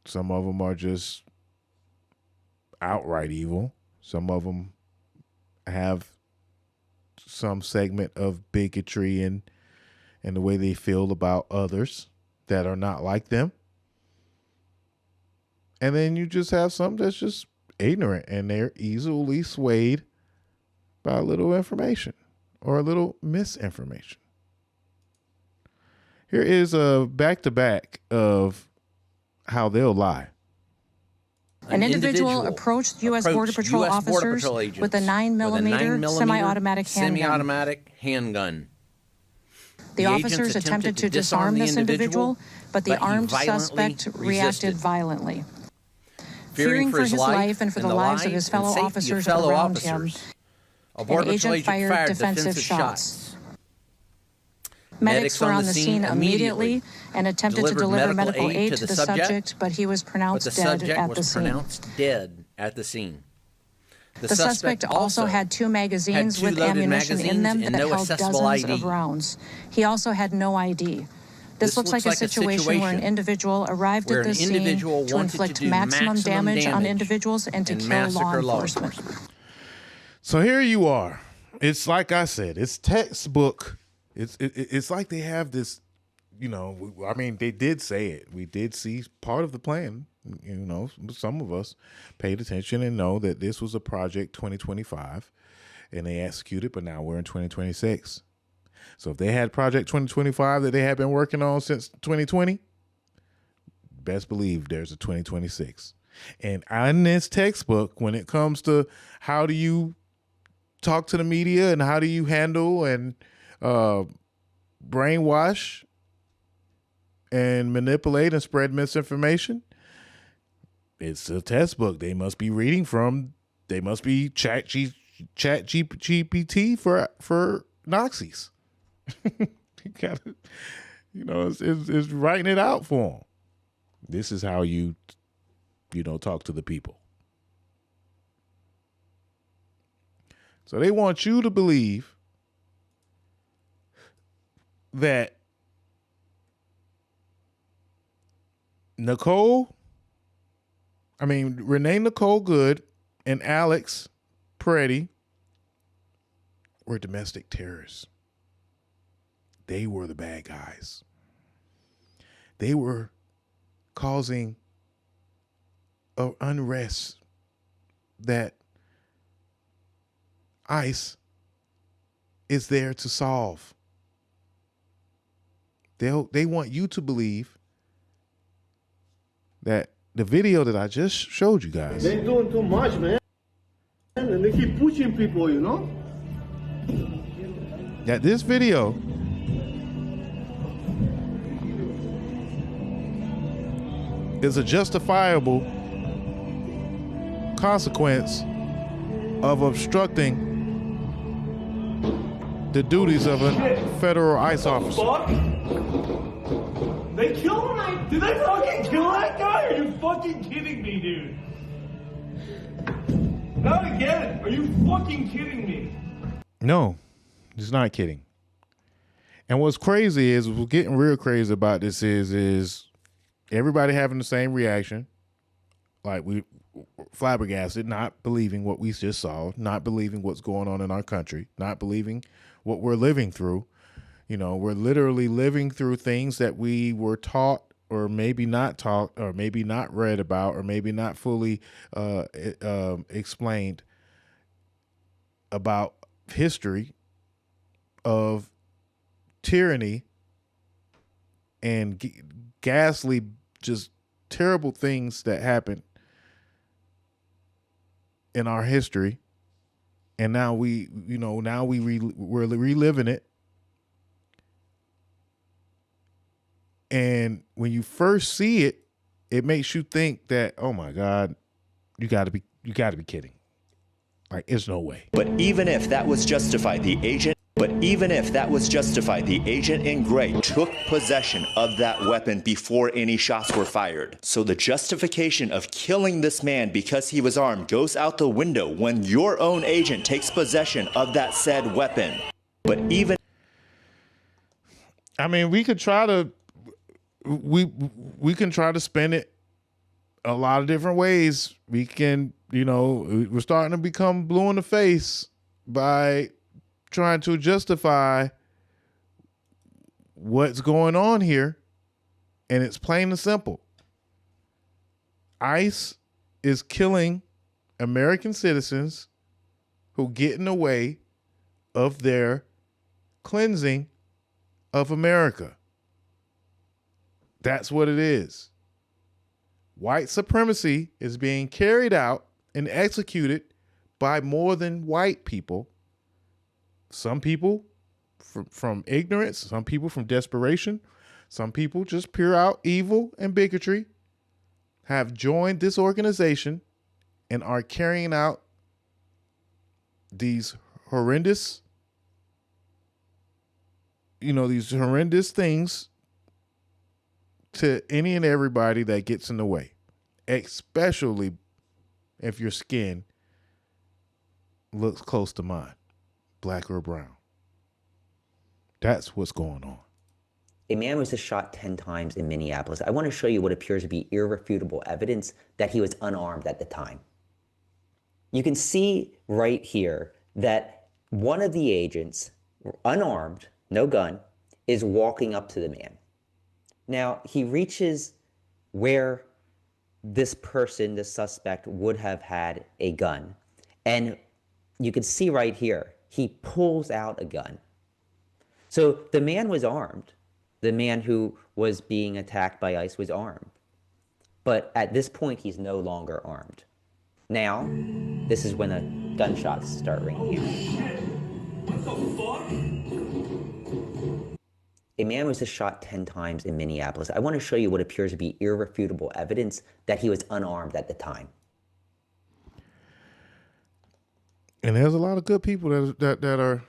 Some of them are just outright evil. Some of them have some segment of bigotry and the way they feel about others that are not like them. And then you just have some that's just ignorant and they're easily swayed by a little information or a little misinformation. Here is a back-to-back of how they'll lie. An individual approached U.S. Border Patrol officers with a 9mm semi-automatic handgun. The officers attempted to disarm this individual, but the armed suspect reacted violently. Fearing for his life and for the lives of his fellow officers around him, an agent fired defensive shots. Medics were on the scene immediately and attempted to deliver medical aid to the subject, but he was pronounced dead at the scene. The suspect also had 2 magazines with ammunition in them that held dozens of rounds. He also had no ID. This looks like a situation where an individual arrived at the scene to inflict maximum damage on individuals and to kill law enforcement. So here you are. It's like I said, it's textbook. It's like they have this, they did say it. We did see part of the plan. Some of us paid attention and know that this was a project 2025 and they executed, but now we're in 2026. So if they had Project 2025 that they had been working on since 2020, best believe there's a 2026. And in this textbook, when it comes to how do you talk to the media and how do you handle and brainwash and manipulate and spread misinformation, it's a textbook. They must be reading from. They must be chat GPT for Nazis. You gotta, it's writing it out for them. This is how you talk to the people. So they want you to believe that Renee Nicole Good and Alex Peretti were domestic terrorists. They were the bad guys. They were causing an unrest that ICE is there to solve. They want you to believe that the video that I just showed you guys. They're doing too much, man. And they keep pushing people, That this video is a justifiable consequence of obstructing the duties of a federal ICE officer. They killed him? Did they fucking kill that guy? Are you fucking kidding me, dude? Not again. Are you fucking kidding me? No, he's not kidding. And what's crazy is, what's getting real crazy about this is everybody having the same reaction. Like, we flabbergasted, not believing what we just saw, not believing what's going on in our country, not believing what we're living through. You know, we're literally living through things that we were taught, or maybe not taught, or maybe not read about, or maybe not fully explained about history of tyranny and ghastly, just terrible things that happened in our history. And now we're reliving it. And when you first see it, it makes you think that, oh my God, you gotta be kidding. Like, it's no way. But even if that was justified, the agent in gray took possession of that weapon before any shots were fired. So the justification of killing this man because he was armed goes out the window when your own agent takes possession of that said weapon. But even, I mean, we could try to, we can try to spin it a lot of different ways. We can, we're starting to become blue in the face by trying to justify what's going on here. And it's plain and simple. ICE is killing American citizens who get in the way of their cleansing of America. That's what it is. White supremacy is being carried out and executed by more than white people. Some people from ignorance, some people from desperation, some people just pure out evil and bigotry have joined this organization and are carrying out these horrendous, these horrendous things to any and everybody that gets in the way, especially if your skin looks close to mine, black or brown. That's what's going on. A man was just shot 10 times in Minneapolis. I want to show you what appears to be irrefutable evidence that he was unarmed at the time. You can see right here that one of the agents, unarmed, no gun, is walking up to the man. Now, he reaches where this person, the suspect, would have had a gun. And you can see right here, he pulls out a gun. So the man was armed. The man who was being attacked by ICE was armed. But at this point, he's no longer armed. Now, this is when the gunshots start ringing out. Shit. What the fuck? A man was just shot 10 times in Minneapolis. I want to show you what appears to be irrefutable evidence that he was unarmed at the time. And there's a lot of good people that are,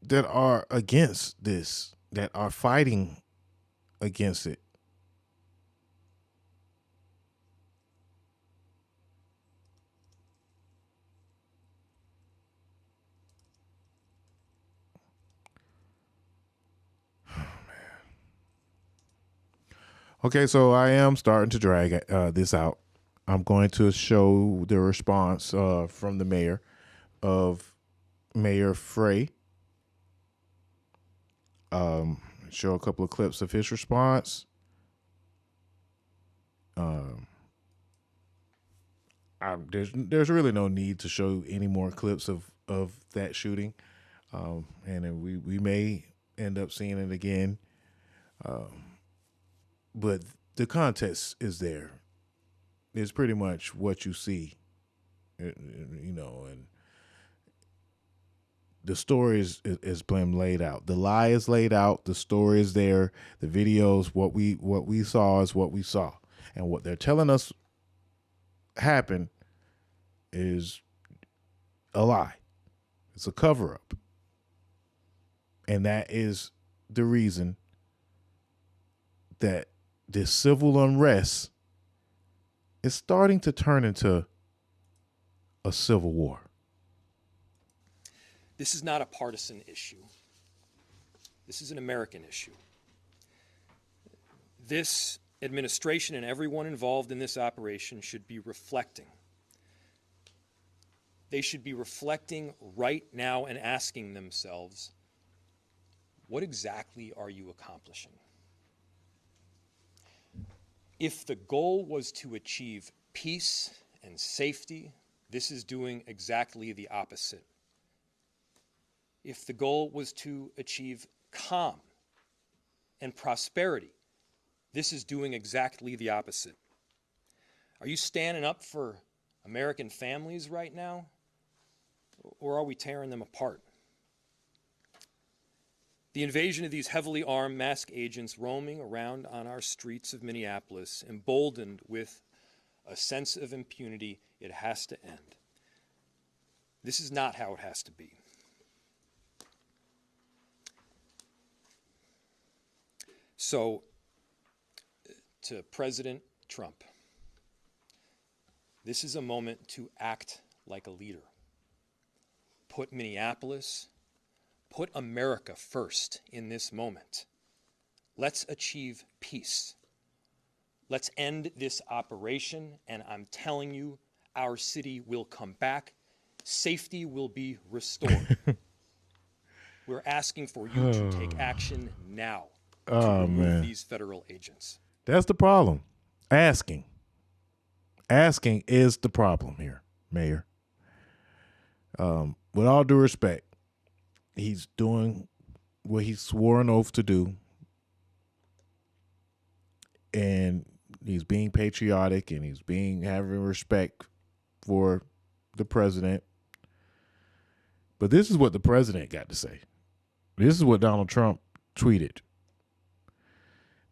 that are against this, that are fighting against it. Okay, so I am starting to drag this out. I'm going to show the response from the mayor of Mayor Frey. Show a couple of clips of his response. There's really no need to show any more clips of that shooting, and then we may end up seeing it again. But the context is there. It's pretty much what you see, and the story is been laid out. The lie is laid out. The story is there. The videos, what we saw is what we saw, and what they're telling us happened is a lie. It's a cover up, and that is the reason that this civil unrest is starting to turn into a civil war. This is not a partisan issue. This is an American issue. This administration and everyone involved in this operation should be reflecting. They should be reflecting right now and asking themselves, what exactly are you accomplishing? If the goal was to achieve peace and safety, this is doing exactly the opposite. If the goal was to achieve calm and prosperity, this is doing exactly the opposite. Are you standing up for American families right now? Or are we tearing them apart? The invasion of these heavily armed masked agents roaming around on our streets of Minneapolis, emboldened with a sense of impunity, it has to end. This is not how it has to be. So, to President Trump, this is a moment to act like a leader. Put Minneapolis, put America first in this moment. Let's achieve peace. Let's end this operation, and I'm telling you, our city will come back. Safety will be restored. We're asking for you to take action now to remove these federal agents. That's the problem. Asking is the problem here, Mayor. With all due respect, he's doing what he swore an oath to do, and he's being patriotic, and he's having respect for the president. But this is what the president got to say. This is what Donald Trump tweeted.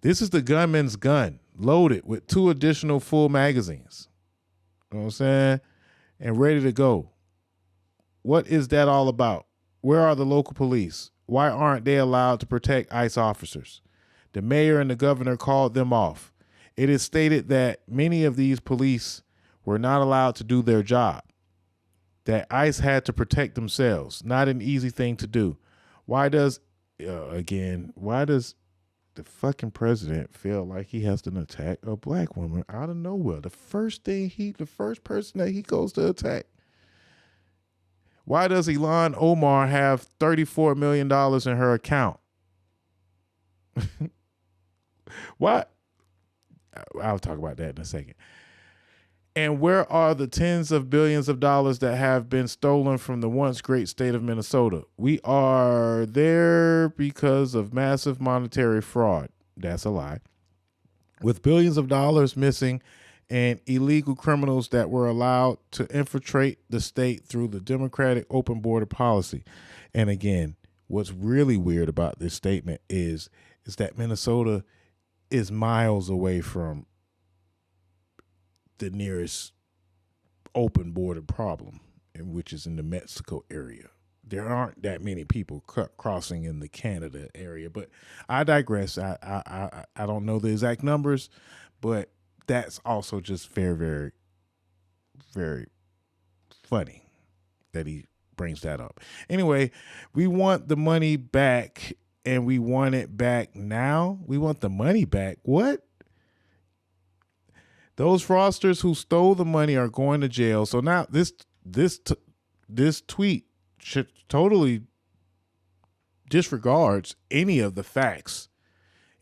This is the gunman's gun, loaded with 2 additional full magazines. You know what I'm saying? And ready to go. What is that all about? Where are the local police? Why aren't they allowed to protect ICE officers? The mayor and the governor called them off. It is stated that many of these police were not allowed to do their job, that ICE had to protect themselves. Not an easy thing to do. Why does the fucking president feel like he has to attack a black woman out of nowhere? The first person that he goes to attack. Why does Ilhan Omar have $34 million in her account? What? I'll talk about that in a second. And where are the tens of billions of dollars that have been stolen from the once great state of Minnesota? We are there because of massive monetary fraud. That's a lie. With billions of dollars missing and illegal criminals that were allowed to infiltrate the state through the Democratic open border policy. And again, what's really weird about this statement is that Minnesota is miles away from the nearest open border problem, which is in the Mexico area. There aren't that many people crossing in the Canada area, but I digress. I don't know the exact numbers, but that's also just very, very, very funny that he brings that up. Anyway, we want the money back, and we want it back now. We want the money back. What? Those fraudsters who stole the money are going to jail. So now this tweet should totally disregards any of the facts,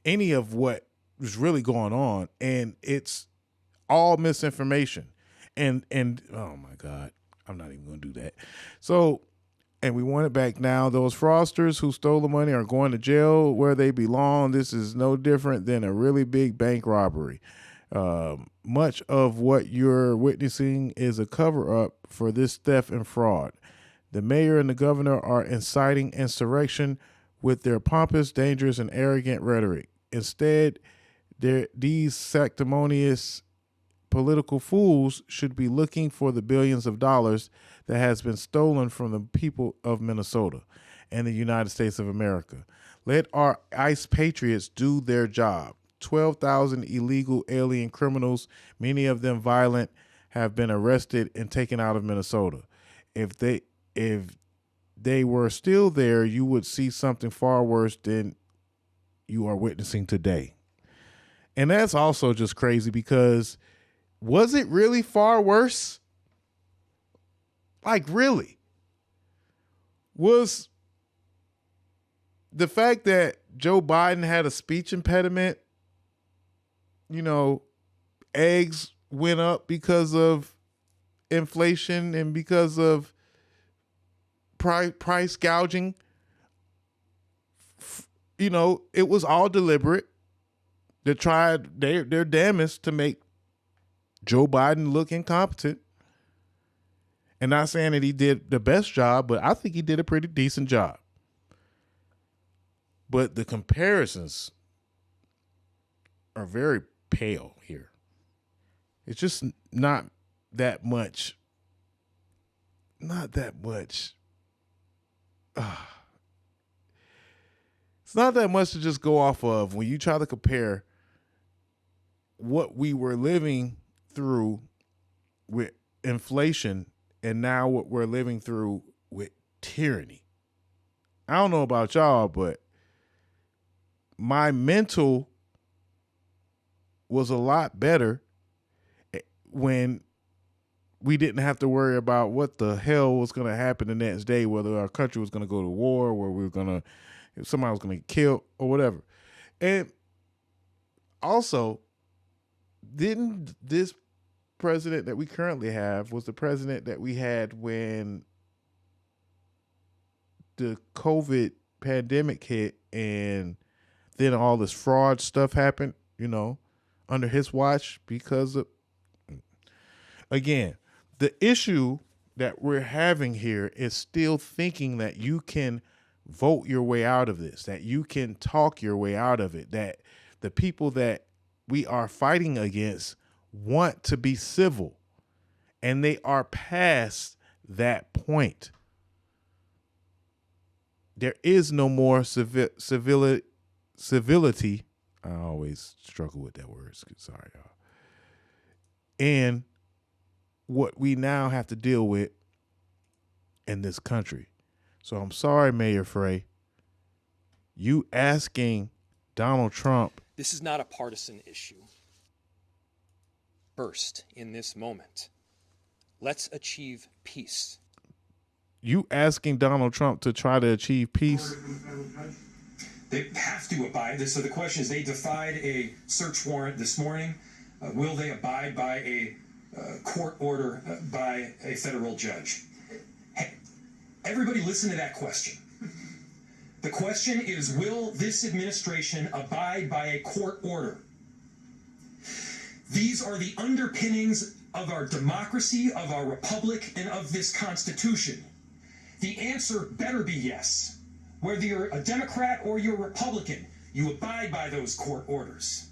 any of what was really going on, and it's all misinformation. And oh my God, I'm not even going to do that. So, and we want it back now. Those fraudsters who stole the money are going to jail where they belong. This is no different than a really big bank robbery. Much of what you're witnessing is a cover-up for this theft and fraud. The mayor and the governor are inciting insurrection with their pompous, dangerous, and arrogant rhetoric. Instead, these sanctimonious political fools should be looking for the billions of dollars that has been stolen from the people of Minnesota and the United States of America. Let our ICE patriots do their job. 12,000 illegal alien criminals, many of them violent, have been arrested and taken out of Minnesota. If they were still there, you would see something far worse than you are witnessing today. And that's also just crazy, because was it really far worse? Like, really? Was the fact that Joe Biden had a speech impediment, eggs went up because of inflation and because of price gouging, it was all deliberate. They tried their damnedest to make Joe Biden look incompetent. And not saying that he did the best job, but I think he did a pretty decent job. But the comparisons are very pale here. It's just not that much. Not that much. It's not that much to just go off of when you try to compare what we were living through with inflation and now what we're living through with tyranny. I don't know about y'all, but my mental was a lot better when we didn't have to worry about what the hell was going to happen the next day, whether our country was going to go to war, or if somebody was going to get killed or whatever. And also, didn't this president that we currently have was the president that we had when the COVID pandemic hit and then all this fraud stuff happened, under his watch? Because of, again, the issue that we're having here is still thinking that you can vote your way out of this, that you can talk your way out of it, that the people that we are fighting against want to be civil, and they are past that point. There is no more civility. I always struggle with that word. Sorry, y'all. And what we now have to deal with in this country. So I'm sorry, Mayor Frey. You asking Donald Trump. This is not a partisan issue. First, in this moment, let's achieve peace. You asking Donald Trump to try to achieve peace? They have to abide. So the question is, they defied a search warrant this morning. Will they abide by a court order by a federal judge? Hey, everybody listen to that question. The question is, will this administration abide by a court order? These are the underpinnings of our democracy, of our republic, and of this Constitution. The answer better be yes. Whether you're a Democrat or you're a Republican, you abide by those court orders.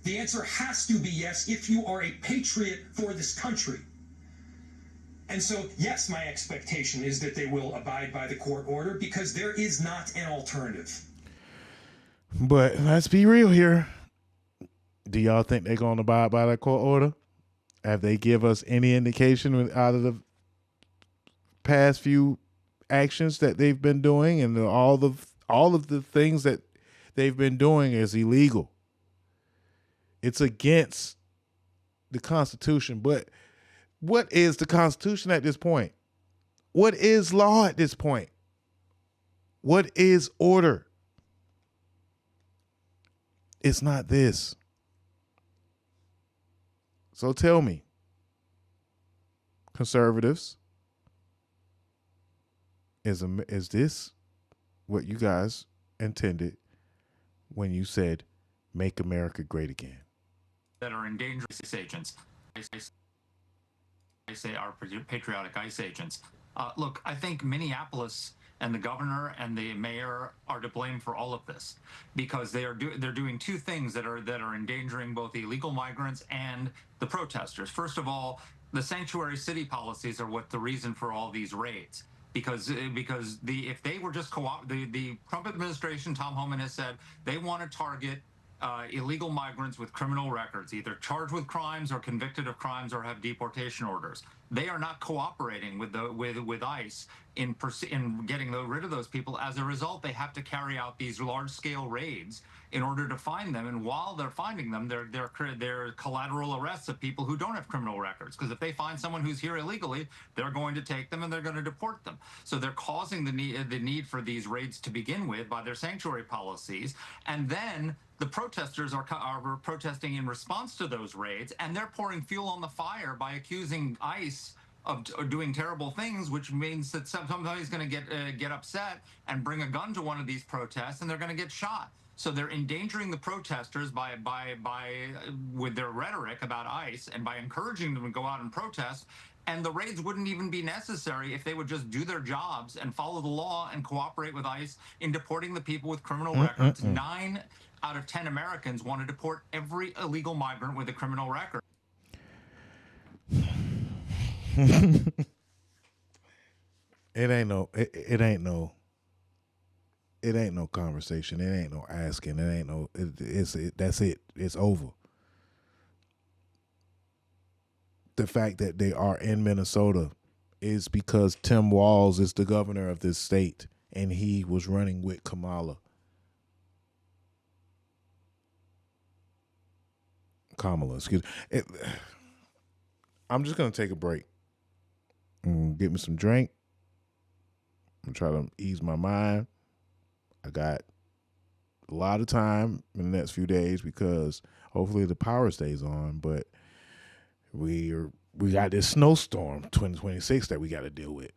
The answer has to be yes if you are a patriot for this country. And so, yes, my expectation is that they will abide by the court order, because there is not an alternative. But let's be real here. Do y'all think they're going to abide by that court order? Have they give us any indication out of the past few actions that they've been doing, and all of the things that they've been doing is illegal? It's against the Constitution. But what is the Constitution at this point? What is law at this point? What is order? It's not this. So tell me, conservatives, is this what you guys intended when you said, make America great again? That are in dangerous agents. I say are patriotic ICE agents. Look, I think Minneapolis and the governor and the mayor are to blame for all of this, because they're doing two things that are endangering both the illegal migrants and the protesters. First of all, the sanctuary city policies are what the reason for all these raids. Because if they were just the Trump administration, Tom Homan has said they want to target illegal migrants with criminal records, either charged with crimes or convicted of crimes or have deportation orders. They are not cooperating with ICE in getting rid of those people. As a result, they have to carry out these large-scale raids in order to find them. And while they're finding them, they're collateral arrests of people who don't have criminal records. Because if they find someone who's here illegally, they're going to take them and they're going to deport them. So they're causing the need for these raids to begin with by their sanctuary policies, and then the protesters are protesting in response to those raids, and they're pouring fuel on the fire by accusing ICE of doing terrible things, which means that somebody's going to get upset and bring a gun to one of these protests, and they're going to get shot. So they're endangering the protesters by with their rhetoric about ICE and by encouraging them to go out and protest. And the raids wouldn't even be necessary if they would just do their jobs and follow the law and cooperate with ICE in deporting the people with criminal records. 9 out of 10 Americans want to deport every illegal migrant with a criminal record. It ain't no conversation. It ain't no asking. It ain't no. That's it. It's over. The fact that they are in Minnesota is because Tim Walz is the governor of this state, and he was running with Kamala. Excuse me. I'm just gonna take a break and get me some drink. I'm trying to ease my mind. I got a lot of time in the next few days because hopefully the power stays on, but we got this snowstorm 2026 that we got to deal with.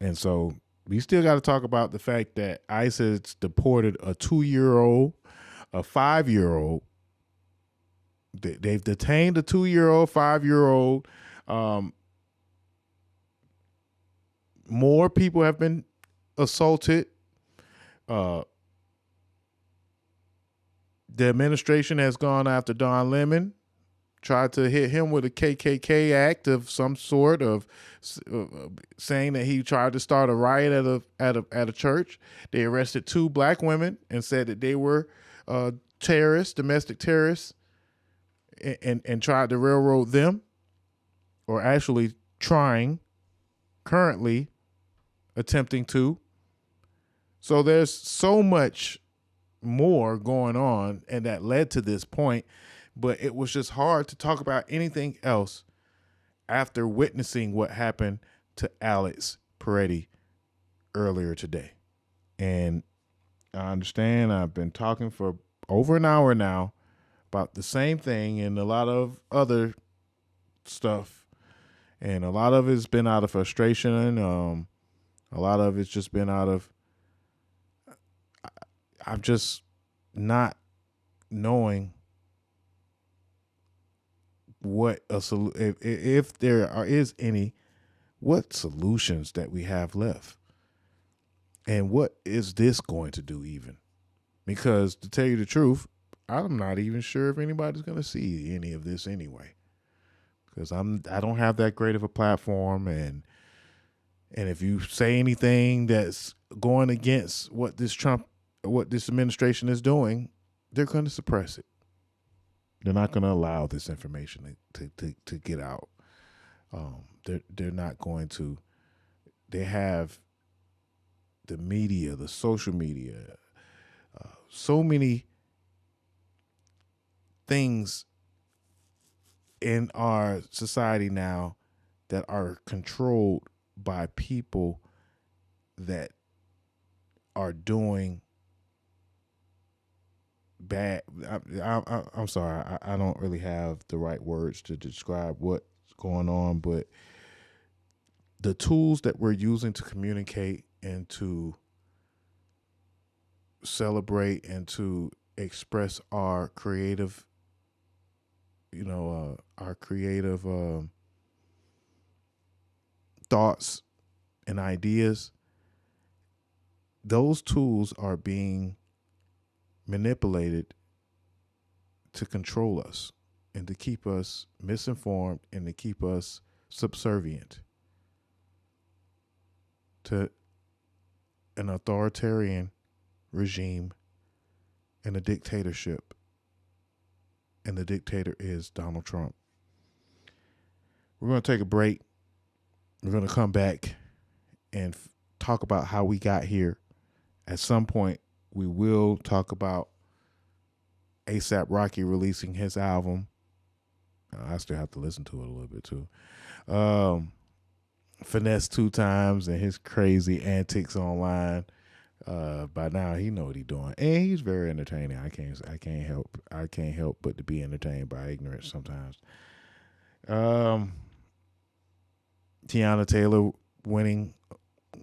And so we still got to talk about the fact that ICE has deported a 2-year-old, a 5-year-old. They've detained a 2-year-old, 5-year-old. More people have been assaulted. The administration has gone after Don Lemon, tried to hit him with a KKK act of some sort, of saying that he tried to start a riot at a church. They arrested 2 black women and said that they were terrorists, domestic terrorists, and tried to railroad them, or actually currently attempting to. So there's so much more going on, and that led to this point, but it was just hard to talk about anything else after witnessing what happened to Alex Peretti earlier today. And I understand I've been talking for over an hour now about the same thing and a lot of other stuff, and a lot of it's been out of frustration. A lot of it's just been out of I'm just not knowing what if there is any, what solutions that we have left, and what is this going to do even? Because to tell you the truth, I'm not even sure if anybody's going to see any of this anyway, because I don't have that great of a platform, and if you say anything that's going against what this administration is doing, they're going to suppress it. They're not going to allow this information to get out. They're not going to. They have the media, the social media, so many things in our society now that are controlled by people that are doing bad. I'm sorry, I don't really have the right words to describe what's going on, but the tools that we're using to communicate and to celebrate and to express our creative, thoughts and ideas, those tools are being manipulated to control us and to keep us misinformed and to keep us subservient to an authoritarian regime and a dictatorship. And the dictator is Donald Trump. We're going to take a break. We're going to come back and talk about how we got here. At some point, we will talk about A$AP Rocky releasing his album. I still have to listen to it a little bit too. Finesse 2 times and his crazy antics online. By now he know what he's doing, and he's very entertaining. I can't help but to be entertained by ignorance sometimes. Tiana Taylor winning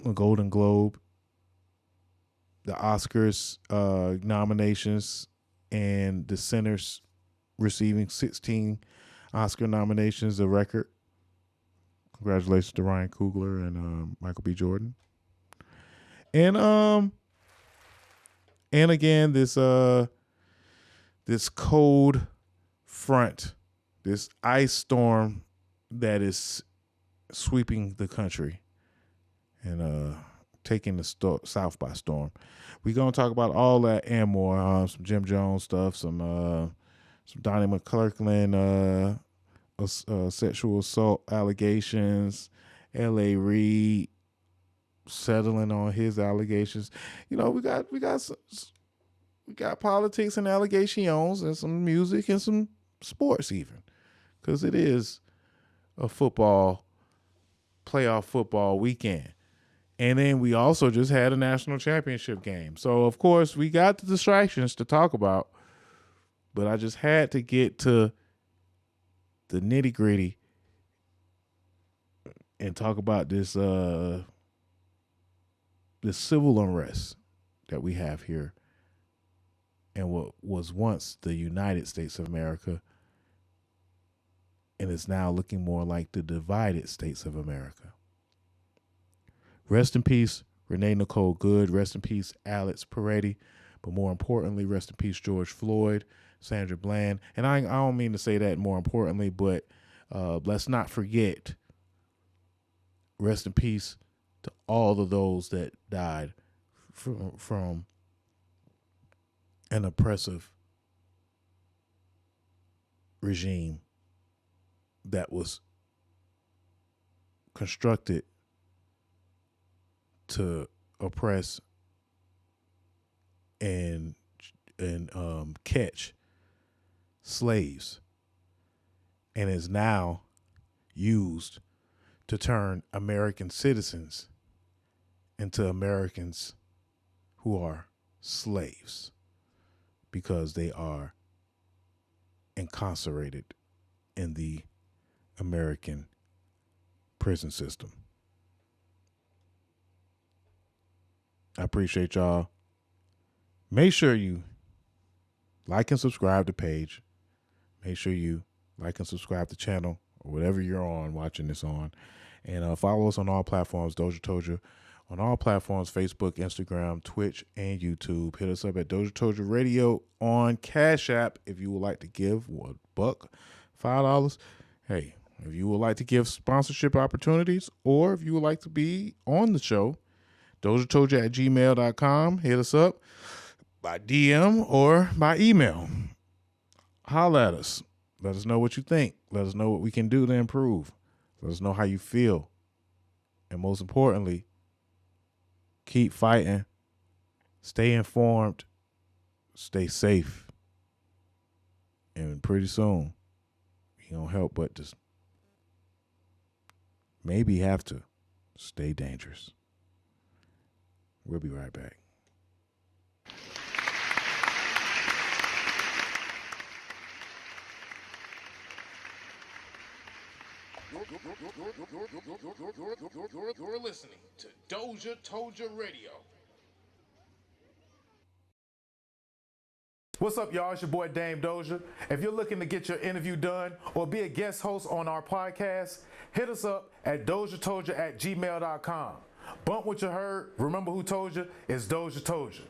a Golden Globe, the Oscars nominations, and the Sinners receiving 16 Oscar nominations, a record. Congratulations to Ryan Coogler and Michael B. Jordan. And again, this cold front, this ice storm that is sweeping the country and taking the South by storm. We're gonna talk about all that and more. Some Jim Jones stuff, some Donnie McClurkin, sexual assault allegations, L.A. Reid settling on his allegations. You know, we got politics and allegations and some music and some sports even, because it is a playoff football weekend. And then we also just had a national championship game. So of course we got the distractions to talk about, but I just had to get to the nitty gritty and talk about this civil unrest that we have here and what was once the United States of America and is now looking more like the divided states of America. Rest in peace, Renee Nicole Good. Rest in peace, Alex Peretti. But more importantly, rest in peace, George Floyd, Sandra Bland. And I don't mean to say that more importantly, but let's not forget, rest in peace to all of those that died from an oppressive regime that was constructed to oppress and catch slaves, and is now used to turn American citizens into Americans who are slaves because they are incarcerated in the American prison system. I appreciate y'all. Make sure you like and subscribe to the page. Make sure you like and subscribe to the channel or whatever you're on watching this on. And follow us on all platforms, DozhaToldya, on all platforms, Facebook, Instagram, Twitch, and YouTube. Hit us up at DozhaToldya Radio on Cash App if you would like to give $1, $5. Hey, if you would like to give sponsorship opportunities or if you would like to be on the show, DozhaToldya@gmail.com. Hit us up by DM or by email. Holla at us. Let us know what you think. Let us know what we can do to improve. Let us know how you feel. And most importantly, keep fighting. Stay informed. Stay safe. And pretty soon, you don't help but just maybe have to stay dangerous. We'll be right back. You're listening to DozhaToldya Radio. What's up, y'all? It's your boy Dame Doja. If you're looking to get your interview done or be a guest host on our podcast, hit us up at DozhaToldya@gmail.com. Bump what you heard. Remember who told you? It's DozhaToldya.